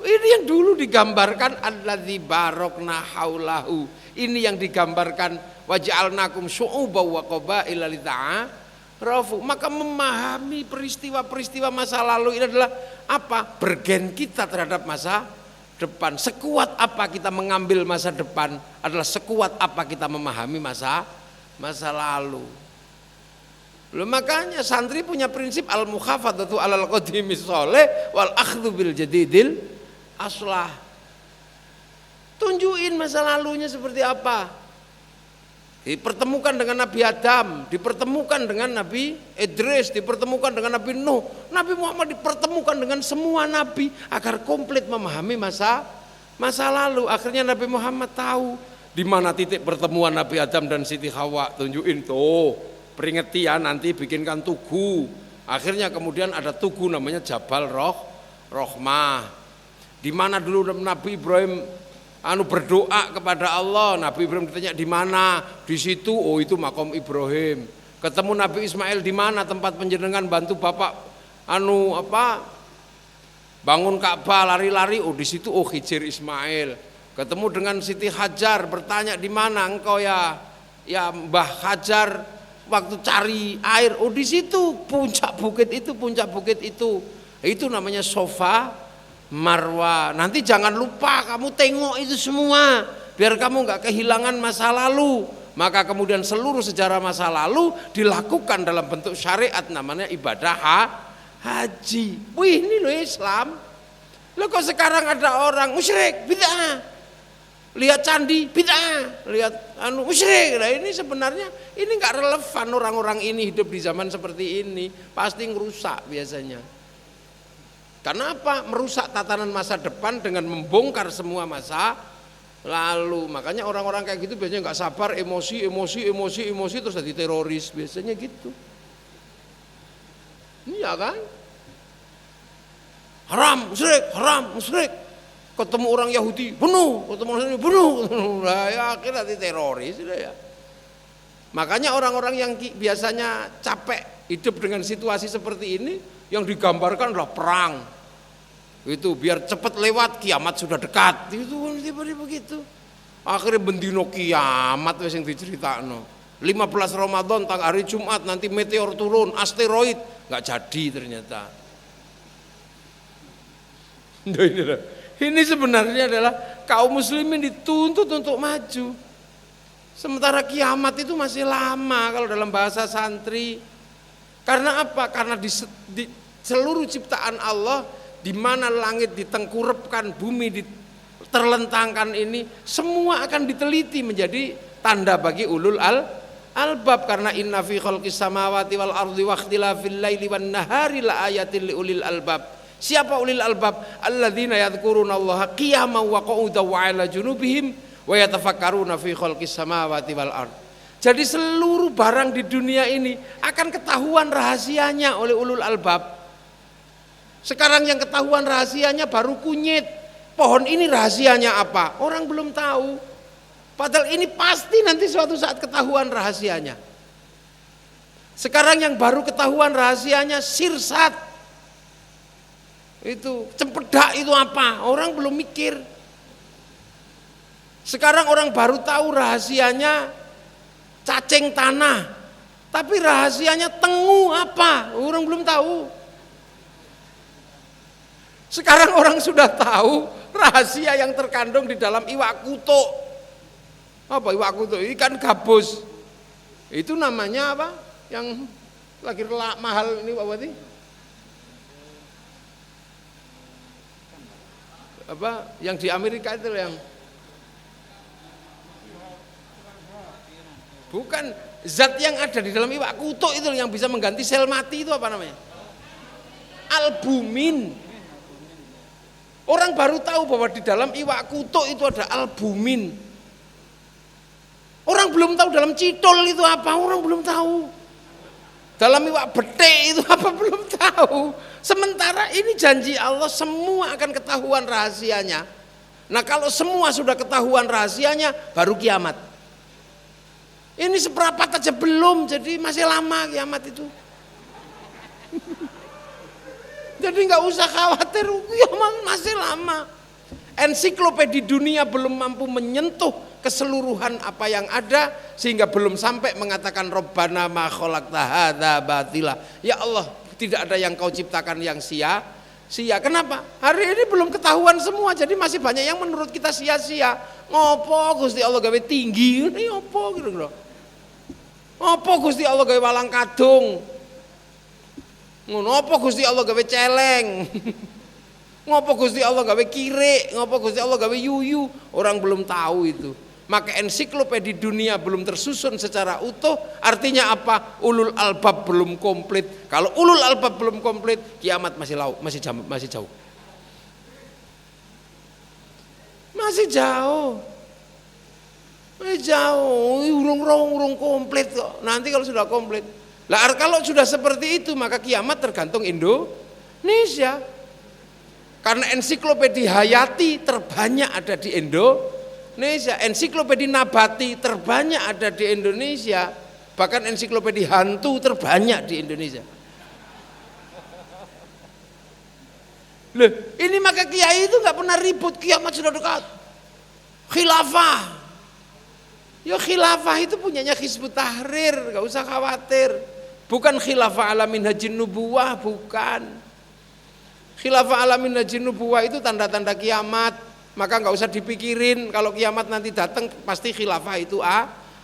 Ini yang dulu digambarkan alladzi barokna haulahu. Ini yang digambarkan waja'alnakum syu'uban wa qabaila lita'arafu. Maka memahami peristiwa-peristiwa masa lalu ini adalah apa? Bergen kita terhadap masa depan. Sekuat apa kita mengambil masa depan adalah sekuat apa kita memahami masa lalu. Loh, makanya santri punya prinsip al-mukhafadatu alal qadimis sholeh wal akhdhu bil jadidil aslah. Tunjukin masa lalunya seperti apa. Dipertemukan dengan Nabi Adam, dipertemukan dengan Nabi Idris, dipertemukan dengan Nabi Nuh. Nabi Muhammad dipertemukan dengan semua nabi agar komplit memahami masa lalu. Akhirnya Nabi Muhammad tahu di mana titik pertemuan Nabi Adam dan Siti Hawa. Tunjukin tuh, peringati ya, nanti bikinkan tugu. Akhirnya kemudian ada tugu namanya Jabal Rohmah. Di mana dulu Nabi Ibrahim berdoa kepada Allah. Nabi Ibrahim ditanya di mana? Di situ. Oh, itu makom Ibrahim. Ketemu Nabi Ismail di mana tempat panjenengan bantu bapak bangun Ka'bah lari-lari. Oh, di situ. Oh, Hijir Ismail. Ketemu dengan Siti Hajar, bertanya di mana engkau ya Mbah Hajar waktu cari air. Oh di situ puncak bukit itu. Itu namanya Safa Marwa. Nanti jangan lupa kamu tengok itu semua biar kamu nggak kehilangan masa lalu. Maka kemudian seluruh sejarah masa lalu dilakukan dalam bentuk syariat namanya ibadah haji. Wih ini loh Islam. Loh kok sekarang ada orang musyrik, bid'ah. Lihat candi, bid'ah. Lihat musyrik. Nah ini sebenarnya ini nggak relevan. Orang-orang ini hidup di zaman seperti ini pasti ngerusak biasanya. Karena apa? Merusak tatanan masa depan dengan membongkar semua masa lalu. Makanya orang-orang kayak gitu biasanya nggak sabar, emosi terus jadi teroris biasanya gitu. Iya kan? Haram, musyrik. Ketemu orang Yahudi, bunuh. Ketemu orang Yahudi, bunuh. Nah, ya akhirnya jadi teroris ya. Makanya orang-orang yang biasanya capek hidup dengan situasi seperti ini, yang digambarkan adalah perang. Itu biar cepat lewat, kiamat sudah dekat. Itu tiba-tiba begitu. Akhirnya bendino kiamat wis sing diceritakno. 15 Ramadan tanggal hari Jumat nanti meteor turun, asteroid, enggak jadi ternyata. Ini sebenarnya adalah kaum muslimin dituntut untuk maju. Sementara kiamat itu masih lama kalau dalam bahasa santri. Karena apa? Karena di seluruh ciptaan Allah, di mana langit ditengkurapkan, bumi terlentangkan ini, semua akan diteliti menjadi tanda bagi ulul albab. Karena inna fi khalqis samawati wal ardi wa ikhtilafil laili wan nahari la ayatin li ulil albab. Siapa ulil albab? Alladzina yadhkurunallaha qiyaman wa qu'udan wa 'ala junubihim wa yatafakkaruna fi khalqis samawati wal ard. Jadi seluruh barang di dunia ini akan ketahuan rahasianya oleh ulul albab. Sekarang yang ketahuan rahasianya baru kunyit. Pohon ini rahasianya apa? Orang belum tahu. Padahal ini pasti nanti suatu saat ketahuan rahasianya. Sekarang yang baru ketahuan rahasianya sirsat. Itu cempedak itu apa? Orang belum mikir. Sekarang orang baru tahu rahasianya cacing tanah. Tapi rahasianya tengu apa? Orang belum tahu. Sekarang orang sudah tahu rahasia yang terkandung di dalam iwak kutuk. Apa iwak kutuk? Ikan gabus. Itu namanya apa? Yang lagi mahal ini Pak Bupati? Apa yang di Amerika itu yang bukan zat yang ada di dalam iwak kutuk itu yang bisa mengganti sel mati itu apa namanya? Albumin. Orang baru tahu bahwa di dalam iwak kutuk itu ada albumin. Orang belum tahu dalam citol itu apa, orang belum tahu. Dalam iwak betik itu apa belum tahu. Sementara ini janji Allah semua akan ketahuan rahasianya. Nah kalau semua sudah ketahuan rahasianya baru kiamat. Ini seperempat aja belum, jadi masih lama kiamat itu. Jadi nggak usah khawatir, kiamat masih lama. Ensiklopedi dunia belum mampu menyentuh keseluruhan apa yang ada sehingga belum sampai mengatakan Rabbana ma khalaqta hadza batila. Ya Allah, tidak ada yang kau ciptakan yang sia-sia. Kenapa? Hari ini belum ketahuan semua, jadi masih banyak yang menurut kita sia-sia. Ngopo Gusti Allah gawe tinggi, ini opo gitu loh. Ngopo Gusti Allah gawe walang kadung. Ngopo Gusti Allah gawe celeng. Ngopo Gusti Allah gawe kirik, ngopo Gusti Allah gawe yuyu, orang belum tahu itu. Maka ensiklopedi dunia belum tersusun secara utuh, artinya apa? Ulul albab belum komplit. Kalau ulul albab belum komplit, kiamat masih jauh. Masih jauh. Urung komplit kok. Nanti kalau sudah komplit. Lah kalau sudah seperti itu maka kiamat tergantung Indonesia. Karena ensiklopedi hayati terbanyak ada di Indonesia, ensiklopedi nabati terbanyak ada di Indonesia, bahkan ensiklopedi hantu terbanyak di Indonesia. Loh, ini maka kiai itu nggak pernah ribut, kiamat sudah dekat. Khilafah. Ya khilafah itu punyanya Hizbut Tahrir, enggak usah khawatir. Bukan khilafah ala minhajin nubuwah, bukan. Khilafah ala minhajin nubuwah itu tanda-tanda kiamat, maka enggak usah dipikirin kalau kiamat nanti datang pasti khilafah itu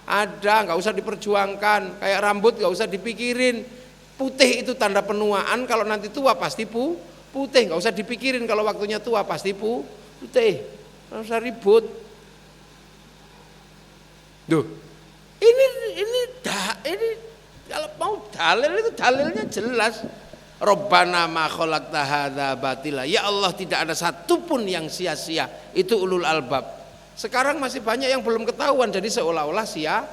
ada, enggak usah diperjuangkan. Kayak rambut enggak usah dipikirin. Putih itu tanda penuaan, kalau nanti tua pasti putih, enggak usah dipikirin kalau waktunya tua pasti putih. Enggak usah ribut. Duh, ini kalau mau dalil itu dalilnya jelas. Rabbana ma khalaqta hadza batila. Ya Allah, tidak ada satupun yang sia-sia. Itu ulul albab. Sekarang masih banyak yang belum ketahuan, jadi seolah-olah sia.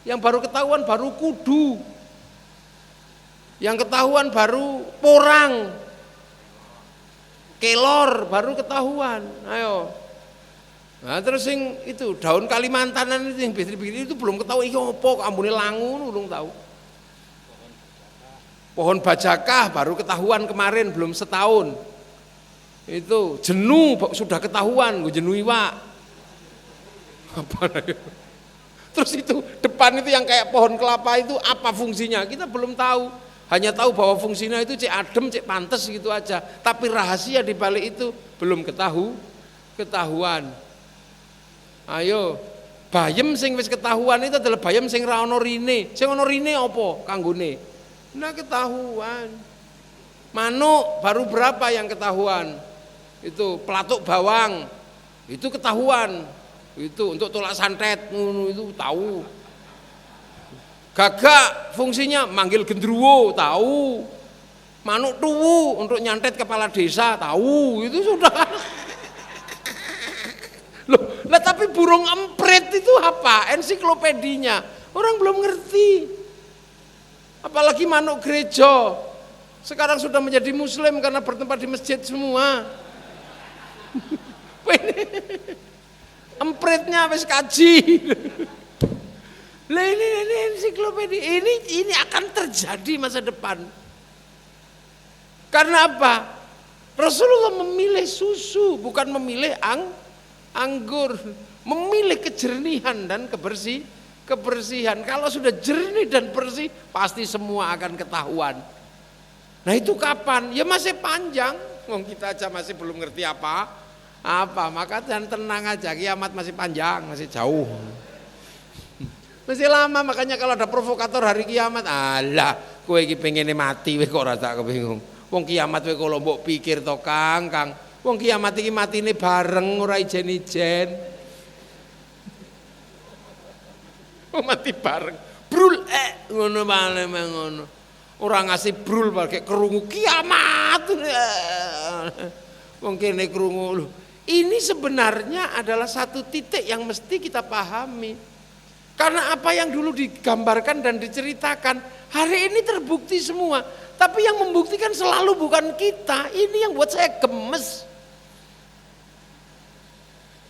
Yang baru ketahuan baru kudu. Yang ketahuan baru porang. Kelor baru ketahuan. Ayo. Nah terus yang itu daun Kalimantanan itu yang bitri-bitri itu belum ketahui iya apa ambune langu belum tahu. Pohon bajakah baru ketahuan kemarin belum setahun. Itu jenuh sudah ketahuan, gue jenuh iwak. Terus itu depan itu yang kayak pohon kelapa itu apa fungsinya? Kita belum tahu. Hanya tahu bahwa fungsinya itu cek adem, cek pantes gitu aja. Tapi rahasia di balik itu belum ketahuan. Ayo, bayem sing wis ketahuan itu adalah bayem sing ra ono rine. Sing ono rine apa kanggone? Nah ketahuan. Manuk baru berapa yang ketahuan? Itu pelatuk bawang. Itu ketahuan. Itu untuk tolak santet itu tahu. Gagak fungsinya manggil gendruwo tahu. Manuk tuwu untuk nyantet kepala desa tahu. Itu sudah. Loh, lah tapi burung emprit itu apa? Ensiklopedinya. Orang belum ngerti. Apalagi manuk gereja. Sekarang sudah menjadi muslim karena bertempat di masjid semua. Empritnya wis kaji. Lah ini ensiklopedia. Ini akan terjadi masa depan. Karena apa? Rasulullah memilih susu, bukan memilih anggur, memilih kejernihan dan kebersihan. Kalau sudah jernih dan bersih, pasti semua akan ketahuan. Nah itu kapan? Ya masih panjang. Kita aja masih belum ngerti apa. Maka jangan tenang aja, kiamat masih panjang, masih jauh. Masih lama, makanya kalau ada provokator hari kiamat, alah, kowe iki pengene mati wis kok ora tak kebingung. Wong kiamat kowe kalau mbok pikir to Kang. Wong kiamat iki matine bareng ora ijen-ijen. Mati bareng. Brul ngono male ngono. Ora ngasih brul pakai krungu kiamat. Wong kene krungu lho. Ini sebenarnya adalah satu titik yang mesti kita pahami. Karena apa yang dulu digambarkan dan diceritakan hari ini terbukti semua. Tapi yang membuktikan selalu bukan kita. Ini yang buat saya gemes.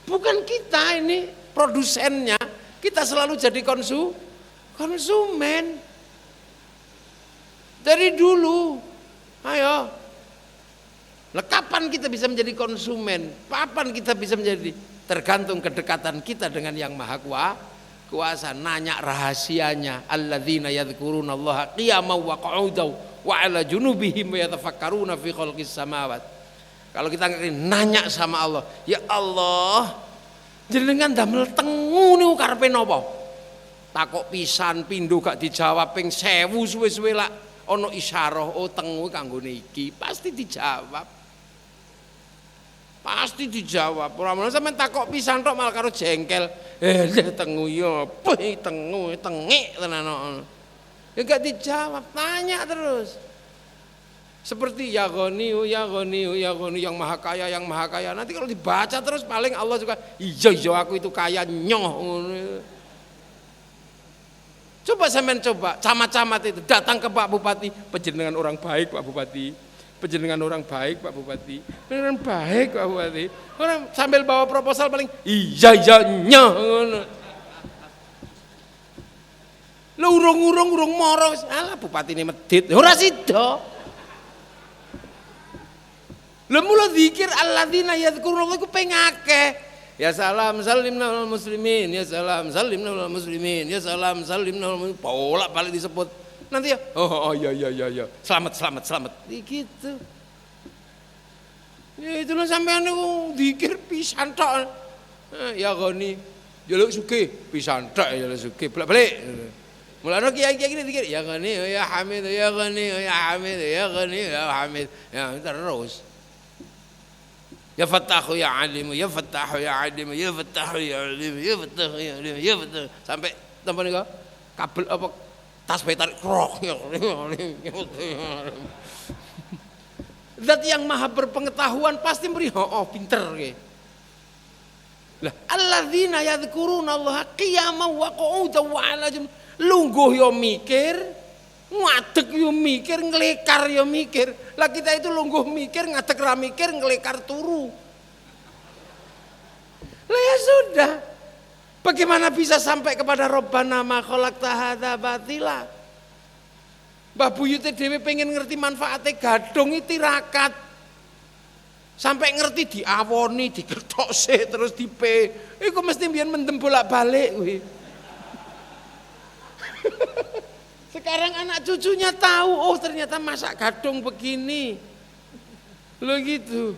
Bukan kita ini produsennya, kita selalu jadi konsumen. Dari dulu, ayo. Nah, kapan kita bisa menjadi konsumen? Kapan kita bisa menjadi? Tergantung kedekatan kita dengan yang maha kuasa. Nanya rahasianya. Alladzina yadhkurunallaha qiyaman wa qu'udan wa 'ala junubihim wa yatafakkaruna fi khalqis samawat. Kalau kita nanya sama Allah, ya Allah, jenengan damel tengu niku karepe napa? Takok pisan pindho gak dijawab ping 1000 suwe-suwe lak ana isyarah tengu kanggone iki, pasti dijawab. Pasti dijawab. Ora menawa sampean takok pisan tok malah karo jengkel. Tengu ya apa tengu tengik tenan. Ya gak dijawab, tanya terus. Seperti ya Ghani yang maha kaya. Nanti kalau dibaca terus paling Allah juga iya aku itu kaya nyoh. Coba sampean camat-camat itu datang ke Pak Bupati, panjenengan orang baik Pak Bupati. Panjenengan orang baik Pak Bupati. Panjenengan baik Pak Bupati. Orang sambil bawa proposal paling iya nyoh ngono. Lah urung moro alah bupatine medhit. Ora sida. Lha mula zikir alladzina yadhkuruna iku pengake. Ya salam salimna wal muslimin, ya salam salimna wal muslimin, ya salam salimna wal muslimin. Bolak-balik disebut. Nanti ya, oh ya. Selamat. Gitu. Ya itu lho sampean niku zikir pisan tok. Ya goni, jaluk sugih pisan tok ya sugih bolak-balik. Mulane kiai-kiai iki zikir ya goni, ya hamid, ya goni, ya hamid, ya goni, ya hamid. Ya terus. Ya Fattahu ya Alim, ya Fattahu ya Alim, ya Fattahu ya Alim, ya Fattahu ya Alim, ya Fattahu. Sampai tempat niku kabel apa tasbih tarik krok ya Alim. Zat yang maha berpengetahuan pasti beri pinter nggih. Lah alladzina yadhkuruna Allah qiyaman wa qu'udan wa 'ala junub. Lungguh yo mikir, ngadeg yo mikir, nglekar yo mikir. Lah kita itu lungguh mikir, ngadeg ra mikir, nglekar turu. Lah ya sudah. Bagaimana bisa sampai kepada Rabbana ma khalaqta hadza batila? Mbah buyute dhewe pengen ngerti manfaate gadung iki tirakat. Sampai ngerti diawoni, digethok sik terus dipe. Iku mesti mbiyen mendem bolak-balik kuwi. Sekarang anak cucunya tahu, oh ternyata masak gadung begini. Loh gitu.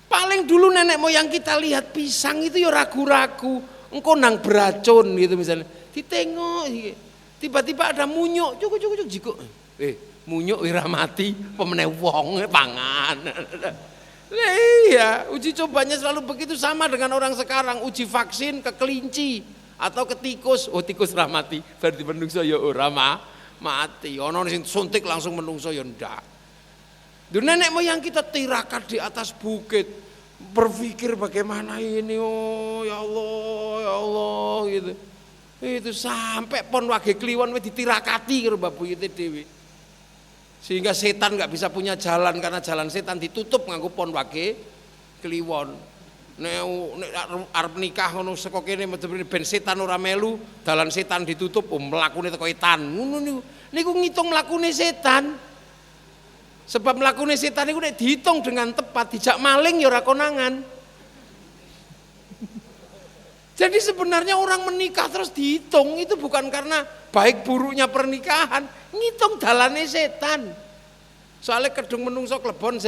Paling dulu nenek moyang kita lihat pisang itu ya ragu-ragu. Engko nang beracun gitu misalnya. Ditengok tiba-tiba ada munyuk, cukup jiko. Munyuk ora mati, pemene wong pangan. Lah iya, uji cobanya selalu begitu sama dengan orang sekarang, uji vaksin ke kelinci. Atau ke tikus, oh tikus ra mati, berarti menungso ya ora mati. Ono sing suntik langsung menungso ya ndak. Duh nenek moyang kita tirakat di atas bukit, berpikir bagaimana ini, oh ya Allah gitu. Itu sampai pon wage kliwon wis ditirakati karo Mbah Buyute dhewe. Sehingga setan enggak bisa punya jalan karena jalan setan ditutup nganggo pon wage kliwon. Nek arep nikah ngono saka kene ben setan ora melu, dalan setan ditutup, mlakune teko etan. Ngono niku ngitung mlakune setan. Sebab mlakune setan niku nek dihitung dengan tepat, dijak maling ya ora konangan. Jadi sebenarnya orang menikah terus dihitung itu bukan karena baik buruknya pernikahan, ngitung dalane setan. Soalnya kedung menungso klebon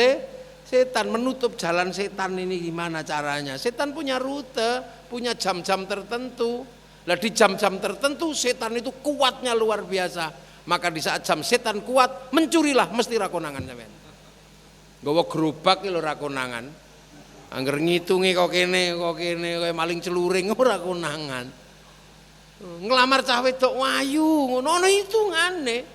setan menutup jalan setan ini gimana caranya? Setan punya rute, punya jam-jam tertentu. Lah di jam-jam tertentu setan itu kuatnya luar biasa. Maka di saat jam setan kuat, mencurilah mesti ra konangan sampean. Nggawa gerobak lho ra konangan. Angger ngitungi kok kene kaya maling celuring ora konangan. Ngelamar cah wedok wayu ngono hitungane.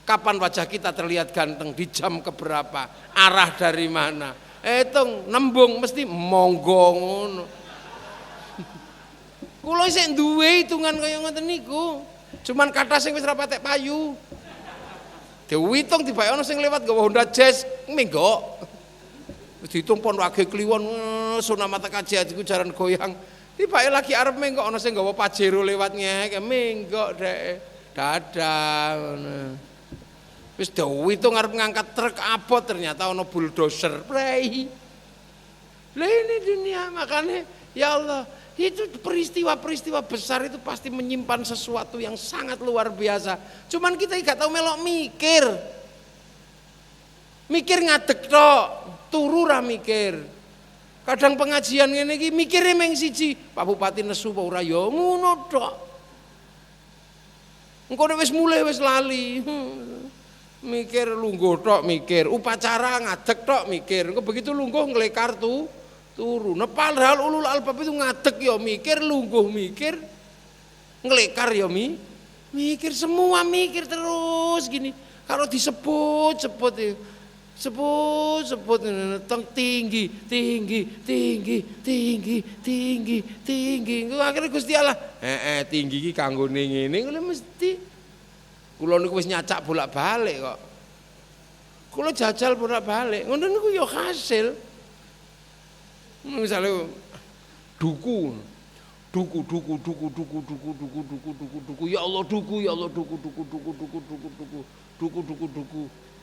Kapan wajah kita terlihat ganteng, di jam keberapa, arah dari mana, hitung nembung mesti monggo ngono. Kula isih duwe hitungan kaya ngoten niku. Cuman kathah sing wis ra patek payu. Diitung tiba ana sing lewat nggawa Honda Jazz, menggok. Wis diitung pon wage kliwon, sunah mata kaji iku jaran goyang. Tiba lagi arep menggok ana sing nggawa Pajero lewat ngek, menggok dek. Dadah ngono. Wis diitung arep ngangkat truk abot ternyata ana bulldozer. Prei. Lah ini dunia makanya ya Allah, itu peristiwa-peristiwa besar itu pasti menyimpan sesuatu yang sangat luar biasa. Cuman kita enggak tahu melok mikir. Mikir ngadeg tok, turu ra mikir. Kadang pengajian ngene iki mikire mung siji, Pak Bupati nesu apa ora ya ngono tok. Engko nek wis mulai wis lali. Mikir lungguh tok mikir, upacara ngadeg tok mikir. Engko begitu lungguh nglekar turu. Nah padahal ulul albab itu ngadeg ya mikir, lungguh mikir, nglekar ya mikir, semua mikir terus gini. Kalau disebut tinggi. Akhirnya Gusti Allah, tinggi iki kanggone ngene ngene mesti. Kula niku wis nyacak bolak-balik kok. Kula jajal bolak-balik. Ngono niku ya hasil. Misalnya duku. Ya Allah duku.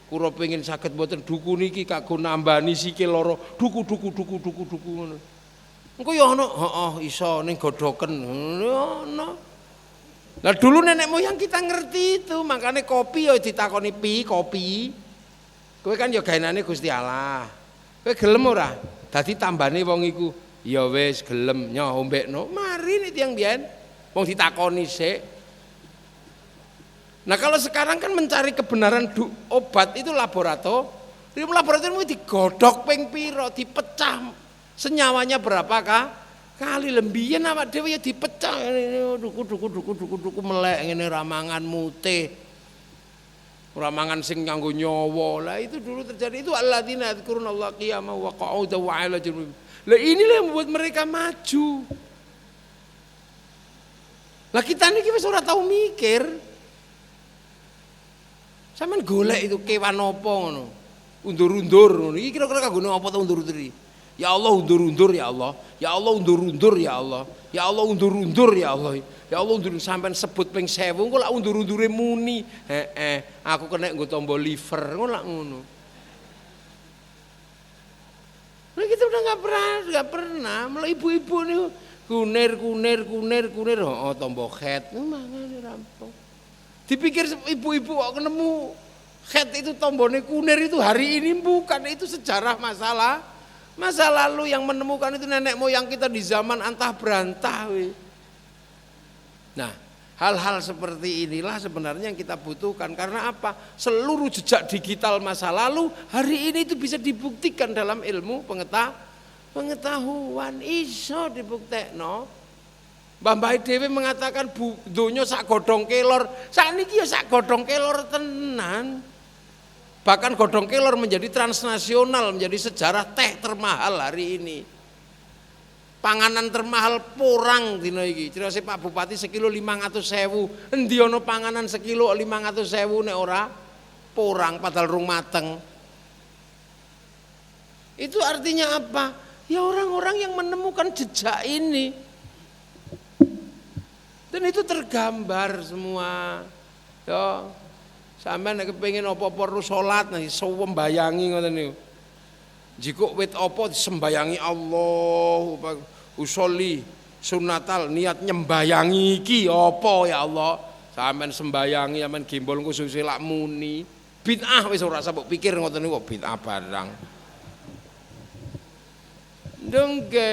Kula pengin saged mboten duku niki kanggo nambani sikil loro, duku ngono. Engko ya ana, heeh iso ning godhoken. Ono. Lah dulu nenek moyang kita ngerti itu, makanya kopi ya ditakoni kopi. Kowe kan ya gaenane Gusti Allah. Kowe gelem ora? Dadi tambane wong iku, ya wis gelem nyoh ombekno. Mari nek tiyang biyen wong ditakoni sik. Nah kalau sekarang kan mencari kebenaran obat itu laboratorium digodok ping piro, dipecah senyawanya berapa kali lembian awak dhewe ya dipecah duku melek ngene ramangan mutih. Ramangan sing nganggo nyawa. Lah itu dulu terjadi, itu alladzina yadhkurunallaha qiyaman wa qu'udan wa 'ala junubihim. Lah inilah yang membuat mereka maju. Lah kita niki wis ora tau mikir. Sampeyan golek itu kewan apa ngono. Undur-undur ngono. Iki kira-kira kanggo apa ta undur-undur iki? Ya Allah undur-undur ya Allah. Ya Allah undur-undur ya Allah. Ya Allah undur-undur ya Allah. Ya Allah undur sampean sebut ping 1000 engko lak undur-undure muni. Aku kena nggo tombol liver ngono lak ngono. Nah kita udah enggak pernah. Mulai ibu-ibu niku kunir. Oh tombol head mangane rampung. Dipikir ibu-ibu kok nemu head itu tombone kunir itu hari ini bukan, itu sejarah masa lalu yang menemukan itu nenek moyang kita di zaman antah berantah. Nah hal-hal seperti inilah sebenarnya yang kita butuhkan, karena apa? Seluruh jejak digital masa lalu hari ini itu bisa dibuktikan dalam ilmu pengetahuan, iso dibuktekno. Mbah dhewe mengatakan donya sak godhong kelor. Sakniki ya sak godhong kelor tenan. Bahkan godhong kelor menjadi transnasional, menjadi sejarah teh termahal hari ini. Panganan termahal porang dina iki. Cirose Pak Bupati sekilo 500.000. Endi ana panganan sekilo 500.000 nek ora porang padahal rung mateng. Itu artinya apa? Ya orang-orang yang menemukan jejak ini. Dan itu tergambar semua. Ya. Sampeyan nek kepengin apa-apa ru salat nanti sembayangi ngoten niku. Jika wit apa disembayangi Allah, usolli sunnatal, niat nyembayangi iki apa ya Allah. Sampeyan sembayangi sampeyan gimbol khusus lak muni. Bid'ah wis ora usah mbok pikir ngoten niku bid'ah barang. Dengke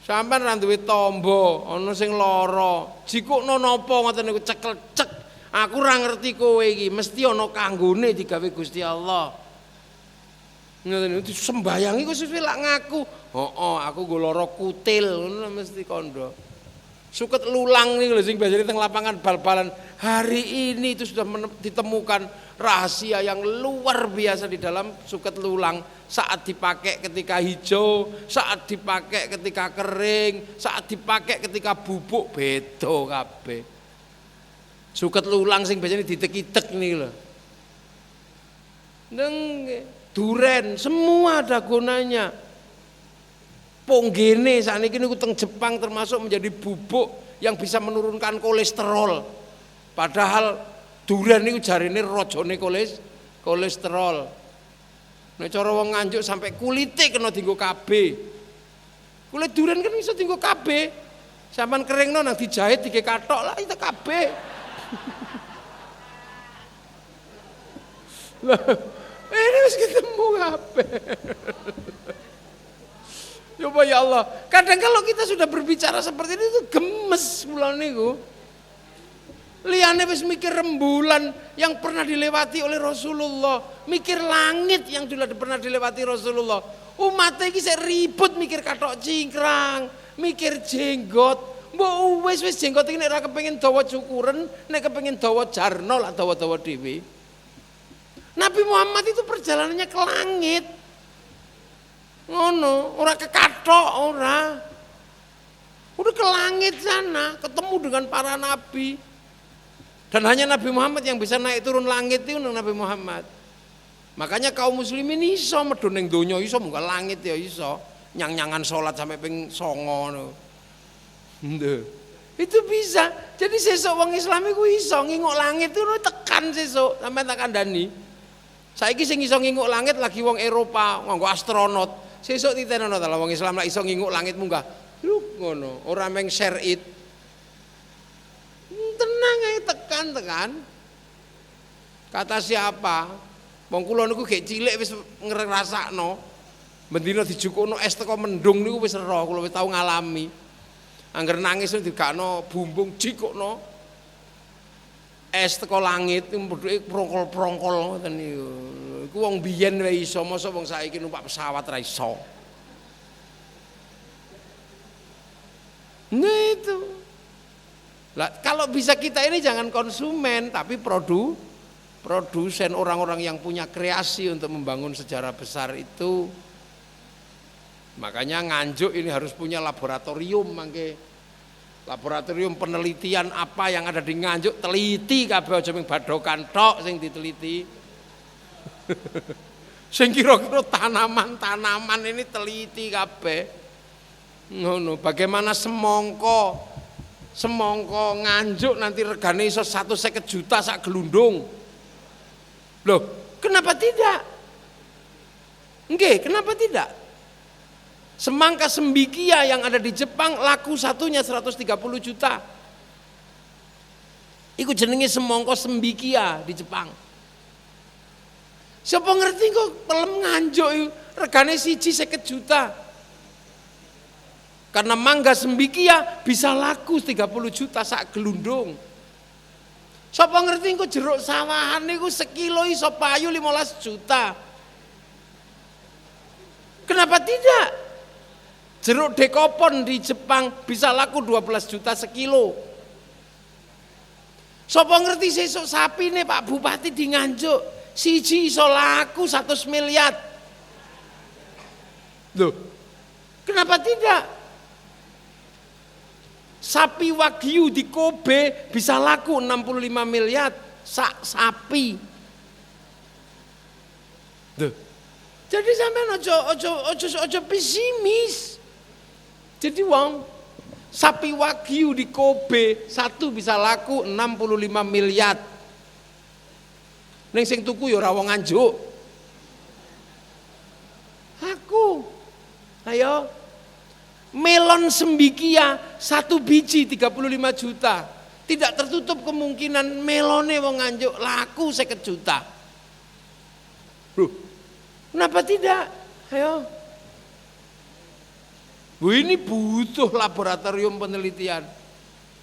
sampean ra duwe tamba, ana sing lara. Jikukno napa ngoten niku cekel cek. Aku ora ngerti kowe iki, mesti ana kanggone digawe Gusti Allah. Ngoten niku sembayangi kok sesuai lak ngaku. Heeh, aku nggo lara kutil, ngono mesti kandha. Suket lulang niku lho sing biasane teng lapangan bal-balan. Hari ini itu sudah ditemukan rahasia yang luar biasa di dalam suket lulang. Saat dipakai ketika hijau, saat dipakai ketika kering, saat dipakai ketika bubuk, beda kabeh. Suket lulang sing biasanya ditek-itek nih lho. Duren semua ada gunanya. Ponggene sakniki niku teng Jepang termasuk menjadi bubuk yang bisa menurunkan kolesterol. Padahal duren niku jarine rajane kolesterol. Nek cara wong nganjuk sampai kulite kena dienggo kabeh. Kulit duren kan iso dienggo kabeh. Sampeyan keringno nang dijahit dige kathok lah itu kabeh. Lah, ini wis ketemu kabeh. Coba ya Allah, kadang kalau kita sudah berbicara seperti ini itu gemes bulan niku. Liyane wis mikir rembulan yang pernah dilewati oleh Rasulullah, mikir langit yang pernah dilewati Rasulullah. Umat iki sik ribut mikir kathok cingkrang, mikir jenggot. Mbok wis jenggot iki nek ora kepengin dawa cukuren, nek kepengin dawa jarno lah dawa-dawa dhewe. Nabi Muhammad itu perjalanannya ke langit. Ngono, ora ke kathok, ora. Udah ke langit sana, ketemu dengan para nabi. Dan hanya Nabi Muhammad yang bisa naik turun langit itu Nabi Muhammad. Makanya kaum muslimin iso medhun ning donya iso munggah langit ya iso. Nyang-nyangan salat sampai ping 9. Itu bisa. Jadi sesuk wong Islam iku iso ngingok langit itu tekan sesuk sampai tak kandhani. Saiki sing iso nginguk langit lagi wong Eropa, nganggo astronot. Sesuk titenono ta wong Islam lak iso nginguk langit munggah. Lho ngono, ora meng share it. Tenang ae tekan. Kata siapa? Wong kula niku gek cilik wis ngrasakno. Bendina dijukukno es teko mendung niku wis ero, kula wis tau ngalami. Angger nangis digakno bumbung jikukno es teko langit mbuduke prongkol-prongkol ngoten niku. Iku wong biyen wae iso, mosok wong saiki numpak pesawat ra iso. Nah itu. Lah kalau bisa kita ini jangan konsumen tapi produsen, orang-orang yang punya kreasi untuk membangun sejarah besar itu. Makanya Nganjuk ini harus punya laboratorium, mangke laboratorium penelitian apa yang ada di Nganjuk teliti kabeh aja mung badokan tok sing diteliti. Sing kira-kira tanaman-tanaman ini teliti kabeh. Ngono, bagaimana semongko Nganjuk nanti regane iso 150 juta sak gelundung. Loh, kenapa tidak? Nggih, kenapa tidak? Semangka sembikia yang ada di Jepang laku satunya 130 juta. Iku jenenge semangka sembikia di Jepang. Siapa ngerti kok pelem Nganjuk regane siji 50 juta. Karena mangga sembikia bisa laku 30 juta sak gelundung. Siapa ngerti kok jeruk sawahan niku sekilo iso payu 15 juta. Kenapa tidak? Jeruk dekopon di Jepang bisa laku 12 juta sekilo. Siapa ngerti sesuk sapi nih Pak Bupati di Nganjuk siji iso laku 100 miliar. Loh, kenapa tidak? Sapi Wagyu di Kobe bisa laku 65 miliar sak sapi. Duh. Jadi sampean ojo pesimis. Jadi wong sapi Wagyu di Kobe satu bisa laku 65 miliar. Ning sing tuku ya ora wong Nganjuk. Aku. Ayo. Melon sembikia satu biji 35 juta. Tidak tertutup kemungkinan melone wong Nganjuk laku 50 juta. Loh, kenapa tidak? Ayo. Bu ini butuh laboratorium penelitian.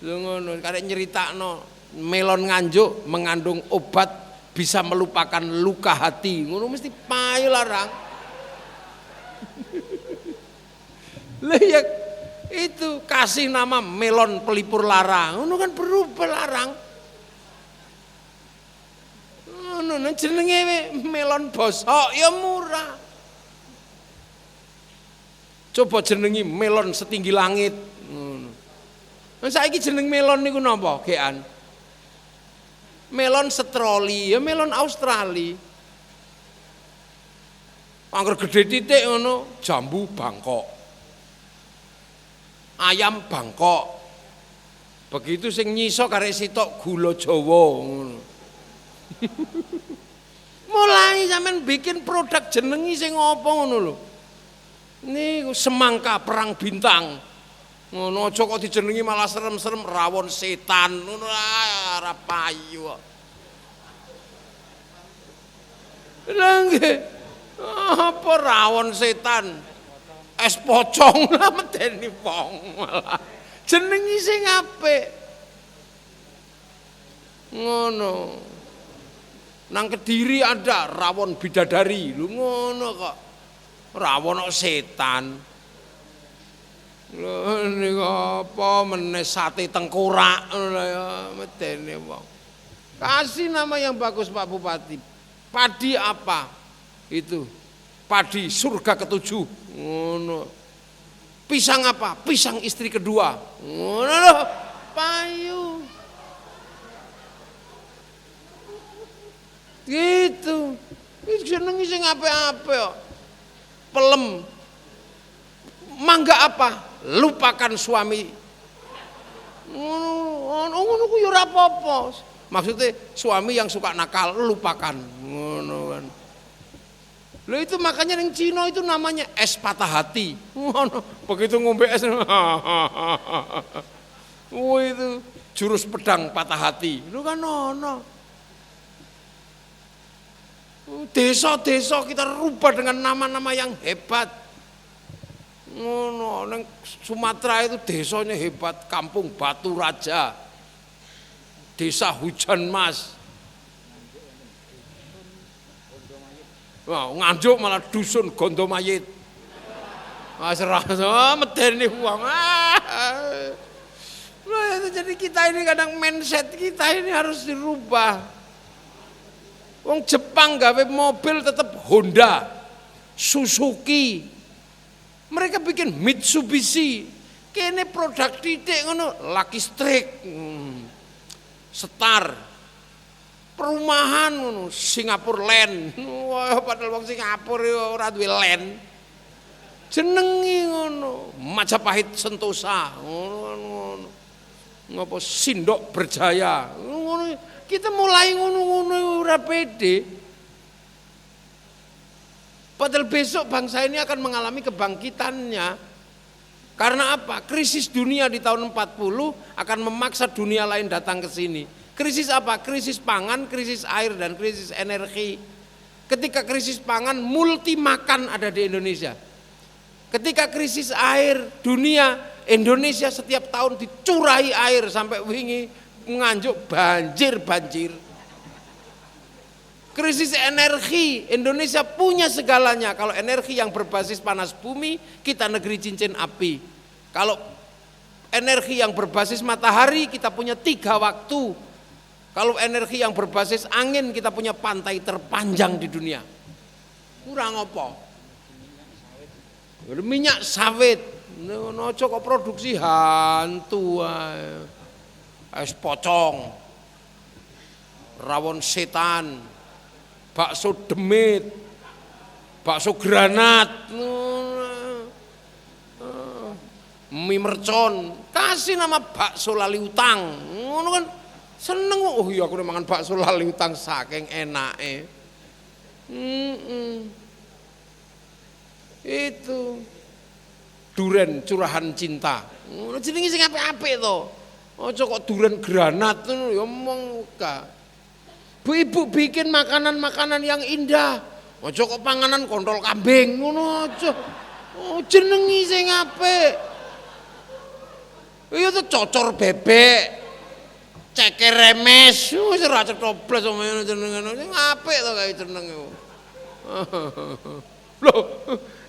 Lho ngono, karek nyeritakno melon Nganjuk mengandung obat bisa melupakan luka hati. Ngono mesti payu larang. Lah ya itu kasih nama melon pelipur larang. Ngono kan berubah larang. Ngono jenenge melon bosok ya murah. Coba jenengi melon setinggi langit. Ngono. Nah, saiki jeneng melon niku napa, Gean? Melon setroli, ya melon Australia. Angger gede titik ngono, jambu Bangkok. Ayam Bangkok. Begitu sing nyiso karek sitok gula Jawa ngono. Mulai sampean bikin produk jenengi sing apa ngono lho. Niku semangka perang bintang. Ngono aja kok dijenengi malah serem-serem rawon setan ngono ora payu kok. Lha nggih. Apa rawon setan? Es pocong lah medeni wong malah. Jenengi sing apik. Ngono. Nang Kediri ada rawon bidadari, lho ngono kok. Rawon kok setan. Lho niku apa meneh sate tengkorak ngono ya medeni wong. Kasih nama yang bagus Pak Bupati. Padi apa? Itu. Padi surga ketujuh. Ngono. Pisang apa? Pisang istri kedua. Ngono lho, payu. Gitu. Iki jenenge sing apik-apik kok. Pelem. Mangga apa? Lupakan suami. Ngono ku ya ora apa-apa. Maksudnya suami yang suka nakal lupakan. Ngono kan. Loh itu makanya yang Cina itu namanya es patah hati. Begitu ngombe es, itu jurus pedang patah hati. Lu kan desa-desa kita rubah dengan nama-nama yang hebat. Nang Sumatera itu desanya hebat, Kampung Batu Raja, Desa Hujan Mas. Wah, Nganjuk malah dusun Gondomayit. Serasa medeni uang. Jadi kita ini kadang mindset kita ini harus dirubah. Wong Jepang gawe mobil tetap Honda, Suzuki. Mereka bikin Mitsubishi. Kene produk titik ngono, Lucky Strike, Star. Perumahan ngono, Singapura Land. Wah, padahal wong Singapura ora duwe land. Jenenge ngono, Majapahit Sentosa. Ngono. Ngopo Sindok Berjaya. Ngono. Kita mulai ngono-ngono ora pede. Padahal besok bangsa ini akan mengalami kebangkitannya. Karena apa? Krisis dunia di tahun 40 akan memaksa dunia lain datang ke sini. Krisis apa? Krisis pangan, krisis air, dan krisis energi. Ketika krisis pangan, multi makan ada di Indonesia. Ketika krisis air, dunia, Indonesia setiap tahun dicurahi air sampai wingi Nganjuk banjir. Krisis energi, Indonesia punya segalanya. Kalau energi yang berbasis panas bumi, kita negeri cincin api. Kalau energi yang berbasis matahari, kita punya 3 waktu. Kalau energi yang berbasis angin, kita punya pantai terpanjang di dunia. Kurang apa? Minyak sawit. Nojo kok produksi hantu ae. Es pocong, rawon setan, bakso demit, bakso granat, mie mercon, kasih nama bakso lali utang, ngono kan seneng. Oh iya aku udah makan bakso lali utang saking enake. Itu duren curahan cinta, ngono jenenge sing apik-apik to. Ojo kok duren granat ngono ya omong ka. Bu ibu bikin makanan-makanan yang indah. Ojo kok panganan kontol kambing ngono aja. Oh jenengi sing apik. Iya tuh cocor bebek. Ceker remes. Wis ora cetoblas omene jenengan. Sing apik to kae jenenge. Loh,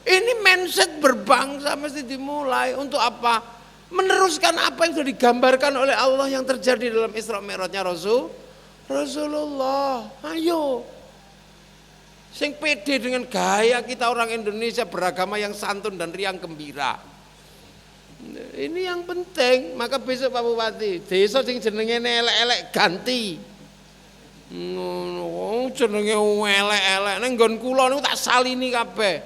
ini mindset berbangsa mesti dimulai untuk apa? Meneruskan apa yang sudah digambarkan oleh Allah yang terjadi dalam Isra Mi'rajnya Rasulullah. Ayo. Sing pede dengan gaya kita orang Indonesia beragama yang santun dan riang gembira. Ini yang penting. Maka besok Pak Bupati, desa sing jenenge elek-elek ganti. Ngono, jenenge elek-elek ning nggon kula niku tak salini kabeh.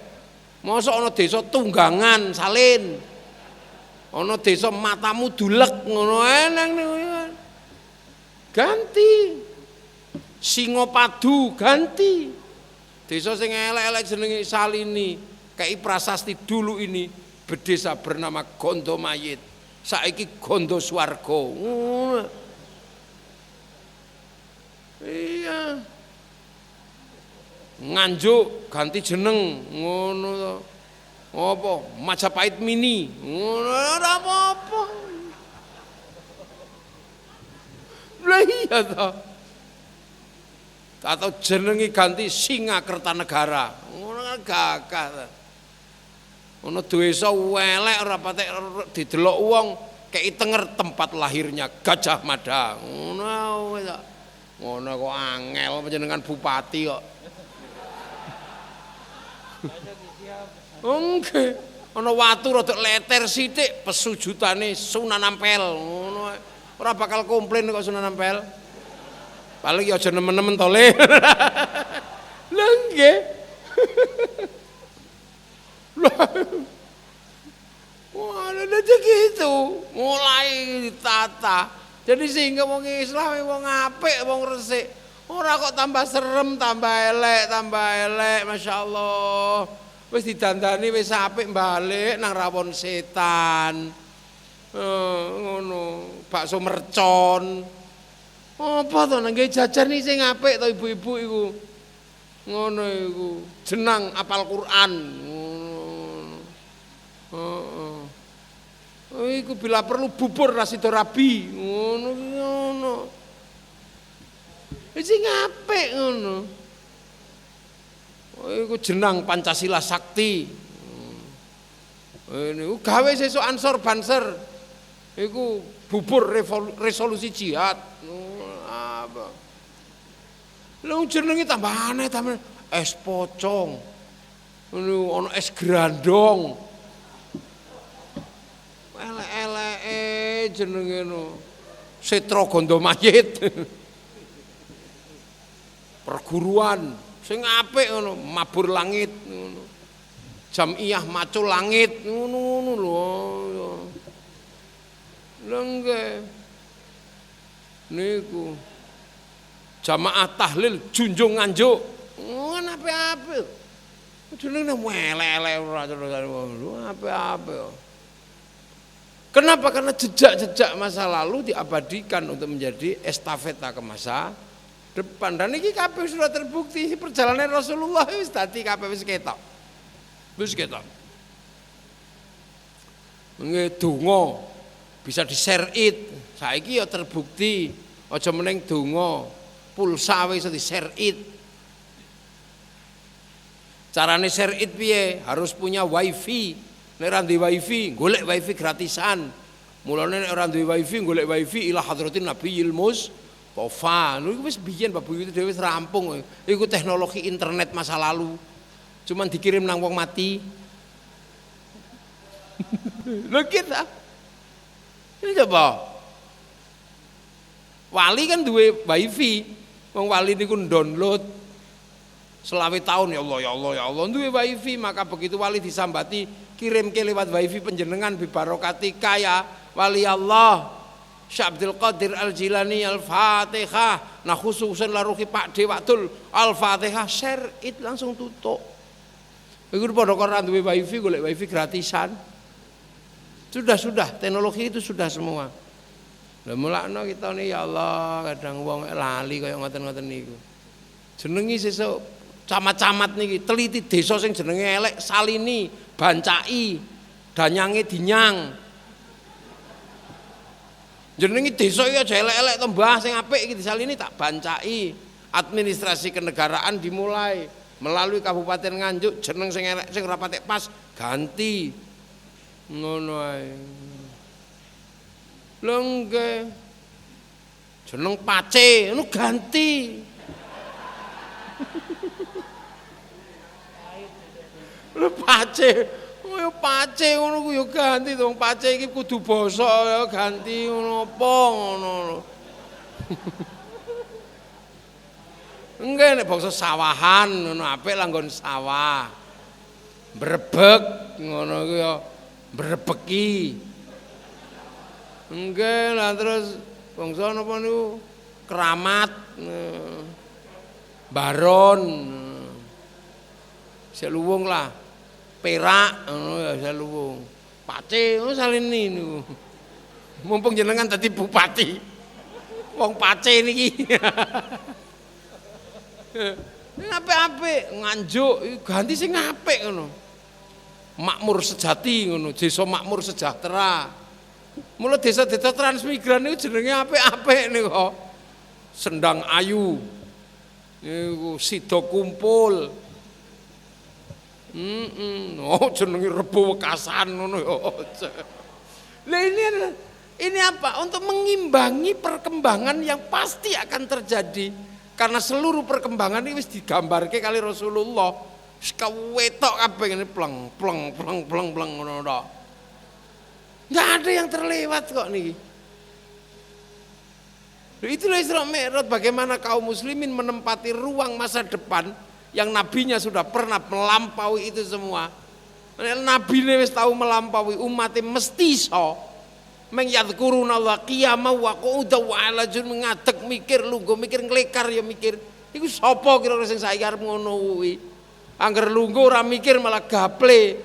Mosok ana desa Tunggangan salin. Ono desa Matamu Dulek ngono eneng niku. Ganti. Singopadu ganti. Desa sing elek-elek jenenge Salini, kei prasasti dulu ini bedesa bernama Gondomayit. Saiki Gondo Swarga. Iya. Nganjuk ganti jeneng ngono to. Apa? Majapahit Mini. Ora apa-apa. Lah iya toh. Atau jenenge ganti Singa Kertanegara. Ngono kan gagah ta. Ono desa elek ora patek didelok wong kei tenger tempat lahirnya Gajah Mada. Ngono ta. Ngono kok angel panjenengan bupati kok. Oke, ana watu rada leter sithik pesujutane Sunan Ampel ngono ae. Ora bakal komplain kok Sunan Ampel. Paling ya aja nemen-nemen to le. Lha nggih. Wah, ada gitu. Mulai ditata. Jadi sehingga wong Islam wong apik, wong resik. Ora kok tambah serem, tambah elek, Masya Allah. Wis didandani wis apik balik nang rawon setan. Ngono, bakso mercon. Apa to nang jajan iki sing apik to ibu-ibu iku. Ngono iku, jenang apal Quran. Heeh. Iku bila perlu bubur nasi rabi. Ngono. Sing apik ngono. Iku jenang Pancasila Sakti. Niku gawe sesuk Ansor Banser. Iku bubur resolusi jihad. Apa? Lha jenenge tambah aneh es pocong. Ono es grandong. Elek-eleke jenenge no. Setro gondo mayit. Perguruan sing apik ngono, mabur langit ngono. Jamiah macul langit ngono lho. Lha nggih. Niku jamaah tahlil junjung nganjuk. Ngono apik-apik. Jenenge elek-elek ora apik-apik. Kenapa? Karena jejak-jejak masa lalu diabadikan untuk menjadi estafeta ke masa depan. Dan ini kabeh sudah terbukti perjalanan Rasulullah wis dadi kabeh wis ketok. Wis ketok. Nggih donga bisa di-share-it. Saiki ya terbukti. Aja meneng donga pulsa wis di-share-it. Carane share-it piye? Harus punya wifi. Nek ora duwe wifi, golek wifi gratisan. Mulane nek ora duwe wifi, golek wifi ila hadratin nabiyil Mustofa. Niku wis biyen Bapak Ibu dhewe wis rampung. Iku teknologi internet masa lalu. Cuman dikirim nang wong mati. Lho kita. Ini coba. Wali kan duwe wifi. Wong wali niku download selawe tahun ya Allah duwe wifi, maka begitu wali disambati kirim ke lewat wifi penjenengan bibarokati kaya wali Allah Syekh Abdul Qadir Al-Jilani Al-Fatihah. Nah khususan laruhi Pak Dewatul Al-Fatihah, share it langsung tutup. Iku padha karo duwe wifi, golek wifi gratisan. Sudah teknologi itu sudah semua. Lah mulakno kita nih ya Allah, kadang wong lali kaya ngoten-ngoten niku. Jenengi sesuk camat-camat niki teliti desa sing jenenge elek salini, bancai, danyange dinyang. Jenenge desa iki aja elek-elek to Mbah, sing apik iki disalini tak bancai. Administrasi kenegaraan dimulai melalui Kabupaten Nganjuk, jeneng sing elek sing ora patek pas ganti. Ngono ae. Lho nggih. Jeneng Pace, ngono ganti. Lho Pace, koyo Pace ngono ku yo ganti to, Pace iki kudu basa ya ganti ngono apa ngono. Enggak nek basa sawahan ngono apik langgon sawah. Brebek ngono ku ya brebeki. Enggak lah terus bangsa napa niku keramat. Baron. Seluwung lah. Perak ngono ya Seluwung. Pace ngono salini niku. Mumpung jenengan dadi bupati. Wong Pace niki. Apik-apik Nganjuk ganti sing apik ngono. Makmur sejati ngono, desa makmur sejahtera. Mula desa-desa transmigran niku jenenge apik-apik niku. Sendang Ayu. Niku Sida Kumpul. Oh jenenge Rebo Wekasan ngono ya. Lah ini apa? Untuk mengimbangi perkembangan yang pasti akan terjadi. Karena seluruh perkembangan ini wis digambarke kali Rasulullah. Wis kewetok kabeh ngene pleng ngono tok. Enggak ada yang terlewat kok niki. Itulah Isra Mi'raj, bagaimana kaum muslimin menempati ruang masa depan yang nabinya sudah pernah melampaui itu semua. Nabi wis tahu melampaui, umatnya mesti iso. Meng yadhkurunallah qiyaman wa qu'udan wa 'ala junub ngadeg mikir lungguh mikir nglekar ya mikir. Iku sapa kira-kira sing saiki arep ngono kuwi? Angger lungguh ora mikir malah gaple.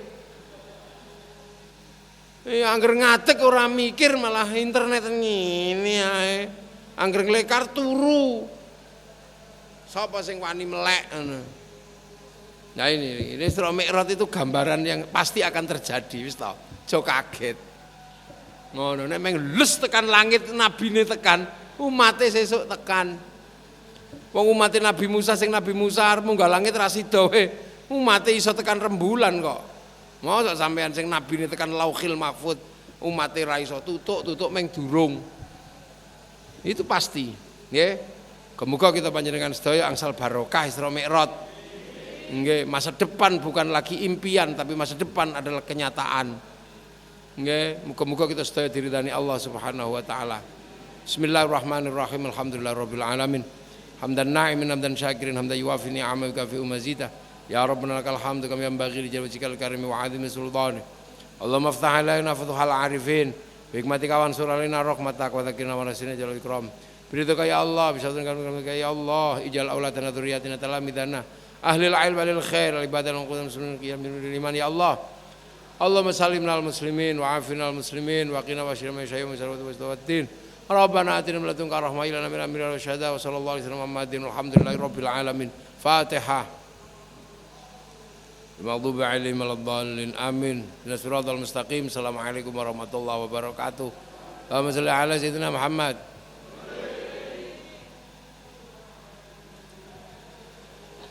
Angger ngadeg ora mikir malah internet ngene ae. Angger nglekar turu. Sapa sing wani melek ngono. Nah ini Isra Mi'raj itu gambaran yang pasti akan terjadi wis to. Aja kaget. Ngono nek meng lus tekan langit nabine tekan, umate sesuk tekan. Wong umate Nabi Musa sing Nabi Musa arep munggah langit ra sida we. Umate iso tekan rembulan kok. Mosok sampean sing nabine tekan Lauhil Mahfuz, umate ra iso tutuk meng durung. Itu pasti, nggih. Semoga kita panjenengan sedaya angsal barokah Isra Mi'raj. Nggih, masa depan bukan lagi impian tapi masa depan adalah kenyataan. Nggih, muga-muga kita sedaya diridani Allah Subhanahu wa taala. Bismillahirrahmanirrahim. Alhamdulillahirabbil alamin. Hamdan na'imin hamdan syakirin hamdan yuwafi ni'amahu wa kafi mazida. Ya Rabbana lakal hamdu kama yanbaghi li jalwajhikal karimi wa 'azimi sultani. Allahumma iftah 'alaina futuhal 'arifin. Bi hikmatika wa ansur 'alaina rahmataka wa dzakirna wa nasina jalal ikram. Biridhaka ya Allah, bisaudun kami ya Allah, ijal auladana dzurriyyatina talamidana ahlil ilmi walil khair wal ibadah wal qudam sunnatul iman ya Allah. Allahumma salimna al muslimin wa afina al muslimin wa qina wa shirma syai'un salawatu wastawatin. Rabbana atina min ladunka rahmah ilana min amrina rasyada wa sallallahu alaihi wasallam Muhammadin walhamdulillahi rabbil alamin. Fatihah. Maghdubi alaihim waladdallin. Amin. Bismillahirrahmanirrahim. Assalamualaikum warahmatullahi wabarakatuh. Allahumma shalli ala sayyidina Muhammad.